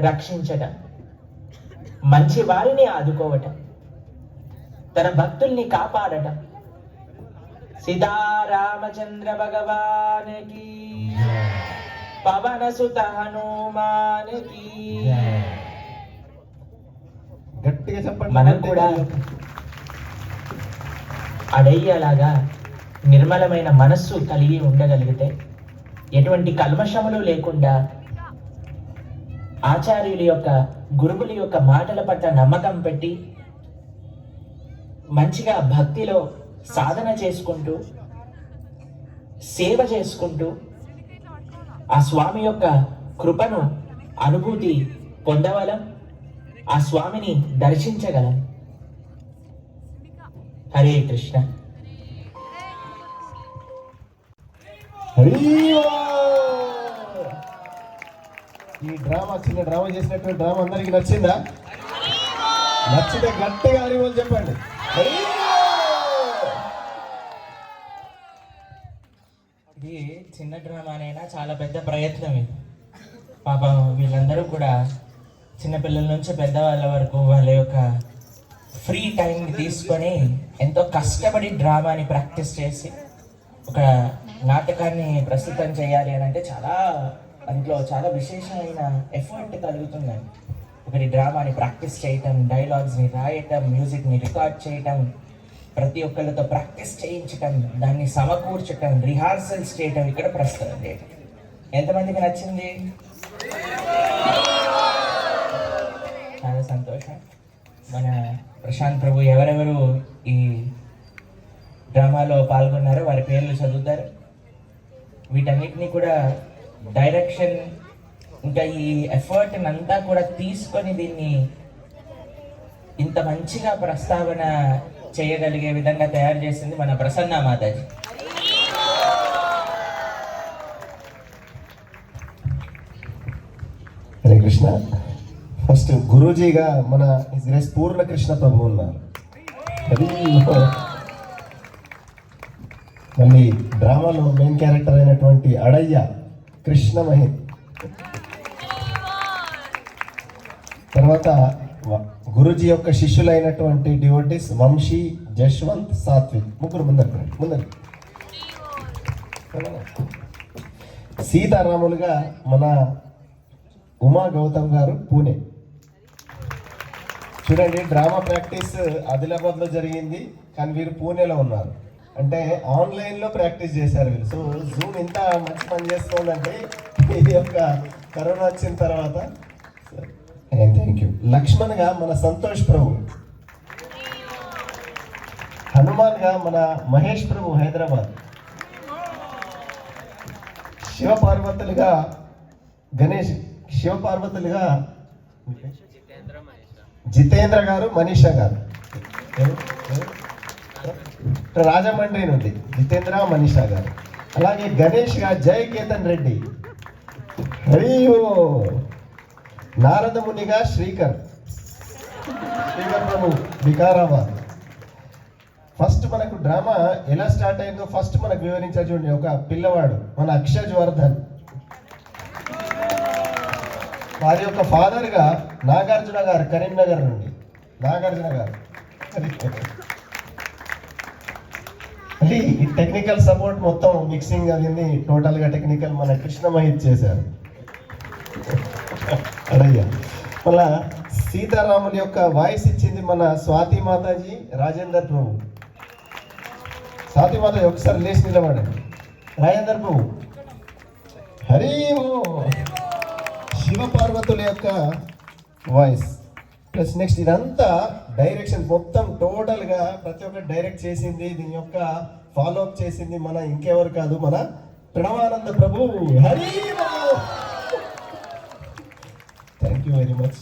రక్షించటం, మంచి వారిని ఆదుకోవటం, తన భక్తుల్ని కాపాడటం. సీతారామచంద్ర భగవానికి, పవన సుత హనుమానికి. గట్టిగా చెప్పండి. మనం కూడా అడయ్యలాగా నిర్మలమైన మనస్సు కలిగి ఉండగలిగితే, ఎటువంటి కల్మషములు లేకుండా ఆచార్యుల యొక్క, గురువుల యొక్క మాటల పట్ల నమ్మకం పెట్టి మంచిగా భక్తిలో సాధన చేసుకుంటూ, సేవ చేసుకుంటూ ఆ స్వామి యొక్క కృపను అనుభూతి పొందవలం, ఆ స్వామిని దర్శించగలం. హరే కృష్ణ. ఈ డ్రామా, చిన్న డ్రామా చేసినటువంటి డ్రామా అందరికి నచ్చిందా? నచ్చితే గట్టిగా హరిబోల్ చెప్పండి. ఇది చిన్న డ్రామానైనా చాలా పెద్ద ప్రయత్నం ఇది. పాపం వీళ్ళందరూ కూడా చిన్నపిల్లల నుంచి పెద్దవాళ్ళ వరకు వాళ్ళ యొక్క ఫ్రీ టైంని తీసుకొని ఎంతో కష్టపడి డ్రామాని ప్రాక్టీస్ చేసి ఒక నాటకాన్ని ప్రస్తుతం చేయాలి అని అంటే అందులో చాలా విశేషమైన ఎఫర్ట్ కలుగుతుందండి. ఒకటి డ్రామాని ప్రాక్టీస్ చేయటం, డైలాగ్స్ని రాయటం, మ్యూజిక్ని రికార్డ్ చేయటం, ప్రతి ఒక్కరితో ప్రాక్టీస్ చేయించటం, దాన్ని సమకూర్చటం, రిహార్సల్స్ చేయటం, ఇక్కడ ప్రస్తుతం చేయటం. ఎంతమందికి నచ్చింది? చాలా సంతోషం. మన ప్రశాంత్ ప్రభు ఎవరెవరు ఈ డ్రామాలో పాల్గొన్నారో వారి పేర్లు చదువుతారు. వీటన్నిటినీ కూడా డైరెక్షన్ ఇంకా ఈ ఎఫర్ట్ అంతా కూడా తీసుకొని దీన్ని ఇంత మంచిగా ప్రస్తావన చేయగలిగే విధంగా తయారు చేసింది మన ప్రసన్న మాతాజీ. హరే కృష్ణ. ఫస్ట్ గురూజీగా మన గ్రేస్ పూర్ణకృష్ణ ప్రభు ఉన్నారు. మళ్ళీ డ్రామాలో మెయిన్ క్యారెక్టర్ అయినటువంటి అడయ్య కృష్ణమహి. తర్వాత గురూజీ యొక్క శిష్యులైనటువంటి డివోటీస్ వంశీ, జశ్వంత్, సాత్విక్. ముగ్గురు ముందరు. సీతారాములుగా మన ఉమా గౌతమ్ గారు, పూణే. చూడండి, డ్రామా ప్రాక్టీస్ ఆదిలాబాద్లో జరిగింది, కానీ వీరు పూణేలో ఉన్నారు. అంటే ఆన్లైన్లో ప్రాక్టీస్ చేశారు వీళ్ళు. సో జూమ్ ఇంత మంచి పని చేస్తుందంటే ఇది యొక్క కరోనా వచ్చిన తర్వాత. Thank you. లక్ష్మణ్గా మన సంతోష్ ప్రభు, హనుమాన్గా మన మహేష్ ప్రభు హైదరాబాద్, శివపార్వతులుగా గణేష్, శివపార్వతులుగా జితేంద్ర గారు, మనీషా గారు. రాజమండ్రి నుండి జితేంద్ర, మనీషా గారు. అలాగే గణేష్గా జయ కేతన్ రెడ్డి. హరియో. నారదమునిగా శ్రీకర్ ప్రభు, వికారాబాద్. ఫస్ట్ మనకు డ్రామా ఎలా స్టార్ట్ అయిందో ఫస్ట్ మనకు వివరించారు చూడండి. ఒక పిల్లవాడు మన అక్షజ్ వర్ధన్, వారి యొక్క ఫాదర్గా నాగార్జున గారు, కరీంనగర్ నుండి. నాగార్జున గారు అది ఈ టెక్నికల్ సపోర్ట్ మొత్తం మిక్సింగ్ అదింది టోటల్గా టెక్నికల్ మన కృష్ణమహిత్ చేశారు. అడయ్య. మళ్ళా సీతారాముల యొక్క వాయిస్ ఇచ్చింది మన స్వాతి మాతాజీ, రాజేందర్ ప్రభు. స్వాతి మాతాజీ ఒకసారి లేచి నిలబడండి. రాజేందర్ ప్రభు. హరి ఓ. శివపార్వతుల యొక్క వాయిస్ ప్లస్ నెక్స్ట్ ఇదంతా డైరెక్షన్ మొత్తం టోటల్గా ప్రతి ఒక్కరు డైరెక్ట్ చేసింది, దీని యొక్క ఫాలోఅప్ చేసింది మన ఇంకెవరు కాదు, మన Pranavananda Prabhu. Hari thank you very much.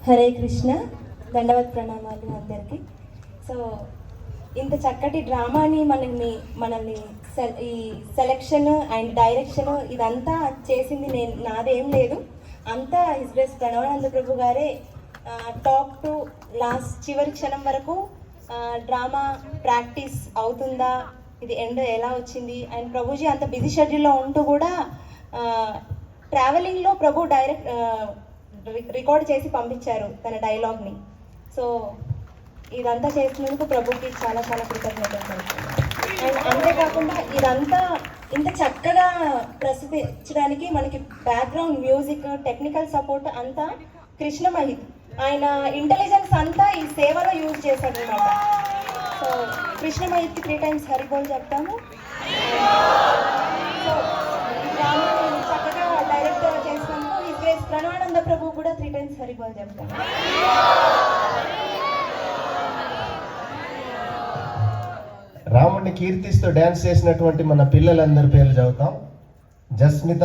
Hare Krishna. దండవత్ ప్రణామాలు అందరికీ. సో ఇంత చక్కటి డ్రామాని మనల్ని ఈ సెలెక్షన్ అండ్ డైరెక్షన్ ఇదంతా చేసింది నాదేం లేదు, అంతా హిస్ గ్రేస్ ప్రణవానంద ప్రభు గారే. టాప్ టు లాస్ట్ చివరి క్షణం వరకు డ్రామా ప్రాక్టీస్ అవుతుందా, ఇది ఎండ్ ఎలా వచ్చింది, అండ్ ప్రభుజీ అంత బిజీ షెడ్యూల్లో ఉంటూ కూడా ట్రావెలింగ్లో ప్రభు రికార్డ్ చేసి పంపించారు తన డైలాగ్ని. సో ఇదంతా చేసినందుకు ప్రభుకి చాలా చాలా కృతజ్ఞతలు. అండ్ అంతేకాకుండా ఇదంతా ఇంత చక్కగా ప్రస్తుతించడానికి మనకి బ్యాక్గ్రౌండ్ మ్యూజిక్, టెక్నికల్ సపోర్ట్ అంతా కృష్ణమహిత్. ఆయన ఇంటెలిజెన్స్ అంతా ఈ సేవలో యూజ్ చేశారు అనమాట. సో కృష్ణమహిత్కి 3 times హరిబోల్ చెప్తాము. సో చక్కగా డైరెక్ట్ చేసినందుకు హిస్ గ్రేస్ ప్రణవానంద ప్రభు కూడా 3 times హరిబోల్ చెప్తాము. రాముడిని కీర్తిస్తూ డ్యాన్స్ చేసినటువంటి మన పిల్లలందరి పేర్లు చదువుతాం. జస్మిత,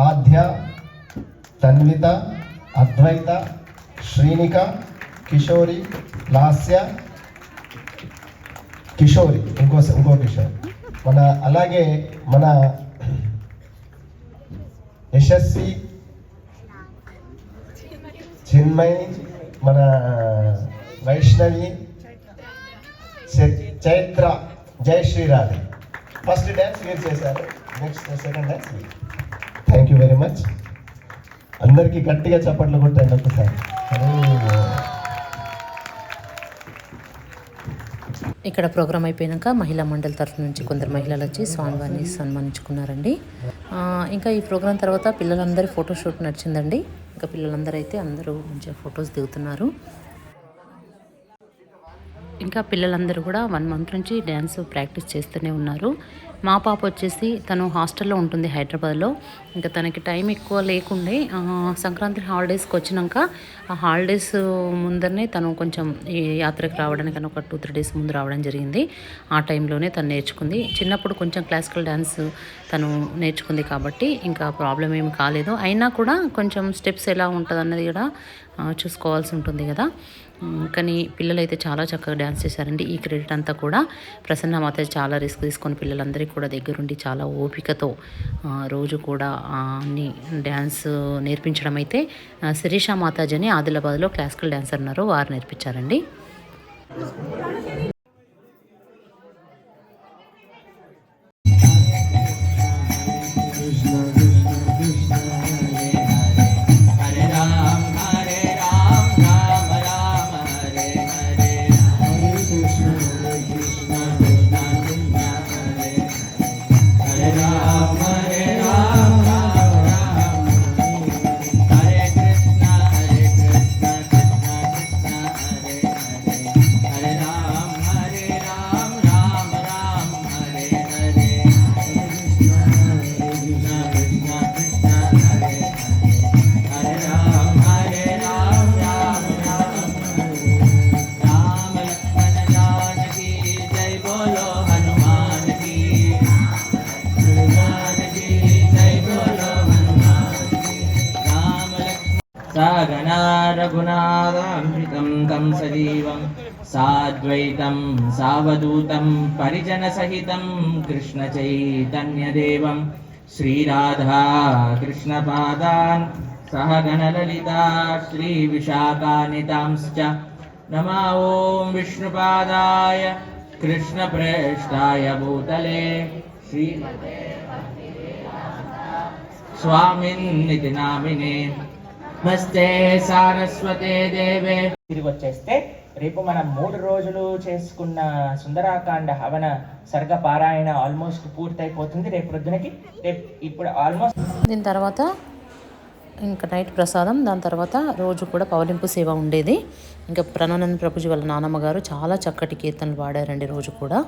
ఆద్య, తన్విత, అద్వైత, శ్రీనిక, కిషోరి, లాస్య, కిషోరి, ఇంకో కిషోరి, అలాగే మన యశస్వి, చిన్మయి, మన వైష్ణవి, చైత్ర, జై శ్రీరాధి. ఫస్ట్ డ్యాన్స్ మీరు చేశారు, నెక్స్ట్ సెకండ్ డ్యాన్స్ మీరు. Thank you very much. అందరికీ గట్టిగా చప్పట్లు కొట్టండి ఒకసారి. ఇక్కడ ప్రోగ్రామ్ అయిపోయాక మహిళా మండలి తరఫు నుంచి కొందరు మహిళలు వచ్చి స్వామివారిని సన్మానించుకున్నారండి. ఇంకా ఈ ప్రోగ్రాం తర్వాత పిల్లలందరి ఫోటోషూట్ నడిచిందండి. ఇంకా పిల్లలందరూ అయితే అందరూ మంచిగా ఫొటోస్ దిగుతున్నారు. ఇంకా పిల్లలందరూ కూడా 1 month నుంచి డ్యాన్స్ ప్రాక్టీస్ చేస్తూనే ఉన్నారు. మా పాప వచ్చేసి తను హాస్టల్లో ఉంటుంది హైదరాబాద్లో. ఇంకా తనకి టైం ఎక్కువ లేకుండే సంక్రాంతి హాలిడేస్కి వచ్చినాక ఆ హాలిడేస్ ముందరనే తను కొంచెం ఈ యాత్రకు రావడానికి ఒక 2-3 days ముందు రావడం జరిగింది. ఆ టైంలోనే తను నేర్చుకుంది. చిన్నప్పుడు కొంచెం క్లాసికల్ డ్యాన్స్ తను నేర్చుకుంది కాబట్టి ఇంకా ప్రాబ్లం ఏమి కాలేదు. అయినా కూడా కొంచెం స్టెప్స్ ఎలా ఉంటుంది అన్నది కూడా చూసుకోవాల్సి ఉంటుంది కదా. కానీ పిల్లలు అయితే చాలా చక్కగా డ్యాన్స్ చేశారండి. ఈ క్రెడిట్ అంతా కూడా ప్రసన్న మాత చాలా రిస్క్ తీసుకొని పిల్లలందరికీ కూడా దగ్గరుండి చాలా ఓపికతో రోజు కూడా అన్ని డ్యాన్స్ నేర్పించడం అయితే శిరీష మాతాజీ అని ఆదిలాబాద్లో క్లాసికల్ డ్యాన్సర్ ఉన్నారు, వారు నేర్పించారండి. गणा रघुनाथामृतं तं सजीवं साद्वैतं सावधूतं परिजनसहितं कृष्णचैतन्यदेवं श्रीराधा कृष्णपादान् सह गणललिता श्रीविशाखानितांश्च नमः ॐ विष्णुपादाय कृष्णप्रेष्ठाय भूतले श्रीमते स्वामिन्निति नामिने నమస్తే సారస్వతే దేవే. తిరిగి వచ్చేస్తే రేపు మనం 3 రోజులు చేసుకున్న సుందరాకాండ హవన సర్గ పారాయణ ఆల్మోస్ట్ పూర్తయిపోతుంది రేపు ప్రొద్దునకి. ఇప్పుడు ఆల్మోస్ట్ దీని తర్వాత ఇంకా నైట్ ప్రసాదం, దాని తర్వాత రోజు కూడా పవలింపు సేవ ఉండేది. ఇంకా ప్రణానంద ప్రభుజీ వాళ్ళ నానమ్మ గారు చాలా చక్కటి కీర్తనలు పాడారండి రోజు కూడా.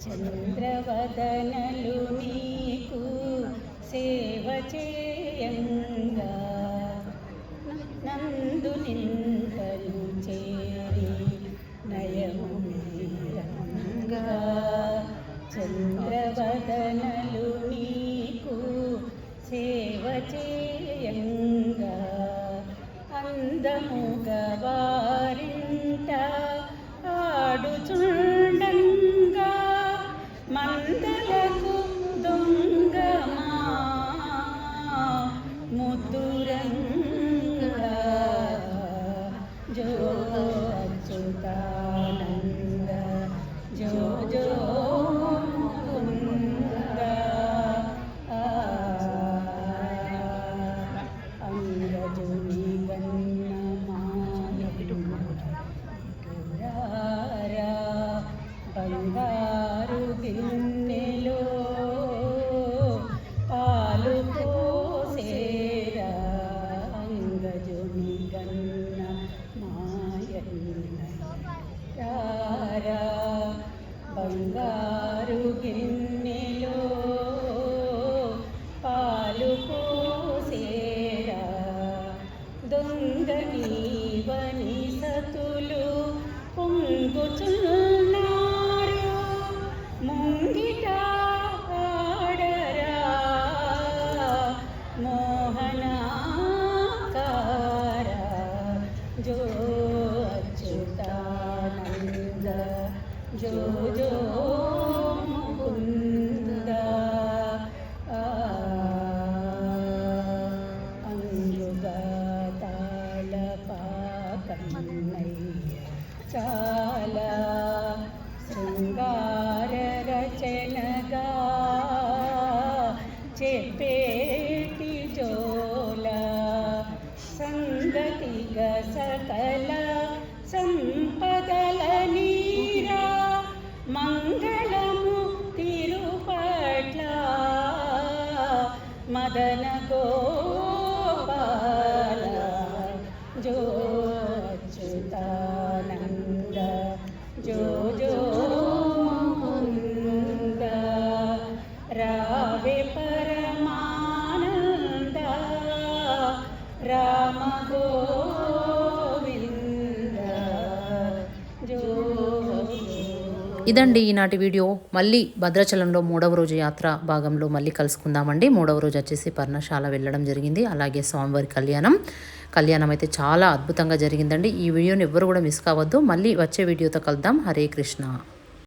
చంద్రవదనలు నీకు సేవ చేయంగా నందు నింటలు చేరి నయము మీరంగా. చంద్రవదనలు నీకు సేవ చేయంగా అందముగా వారింట ఆడుచుండంగా మందలకు దొంగమా ముద్దురంగా చెప్పేటి జోల సంగతిగా సకల సంపదల నీరా మంగళము తిరుపట్ల మదన గోపాల జో అచ్యుతానంద జో జో ముకుంద రావే పరమానంద రామ గోవింద జో. ఇదండి ఈనాటి వీడియో. మళ్ళీ భద్రాచలంలో 3వ రోజు యాత్ర భాగంలో మళ్ళీ కలుసుకుందామండి. 3వ రోజు వచ్చేసి పర్ణశాల వెళ్ళడం జరిగింది. అలాగే స్వామివారి కళ్యాణం అయితే చాలా అద్భుతంగా జరిగిందండి. ఈ వీడియోని ఎవ్వరు కూడా మిస్ కావద్దు. మళ్ళీ వచ్చే వీడియోతో కలుద్దాం. హరే కృష్ణ.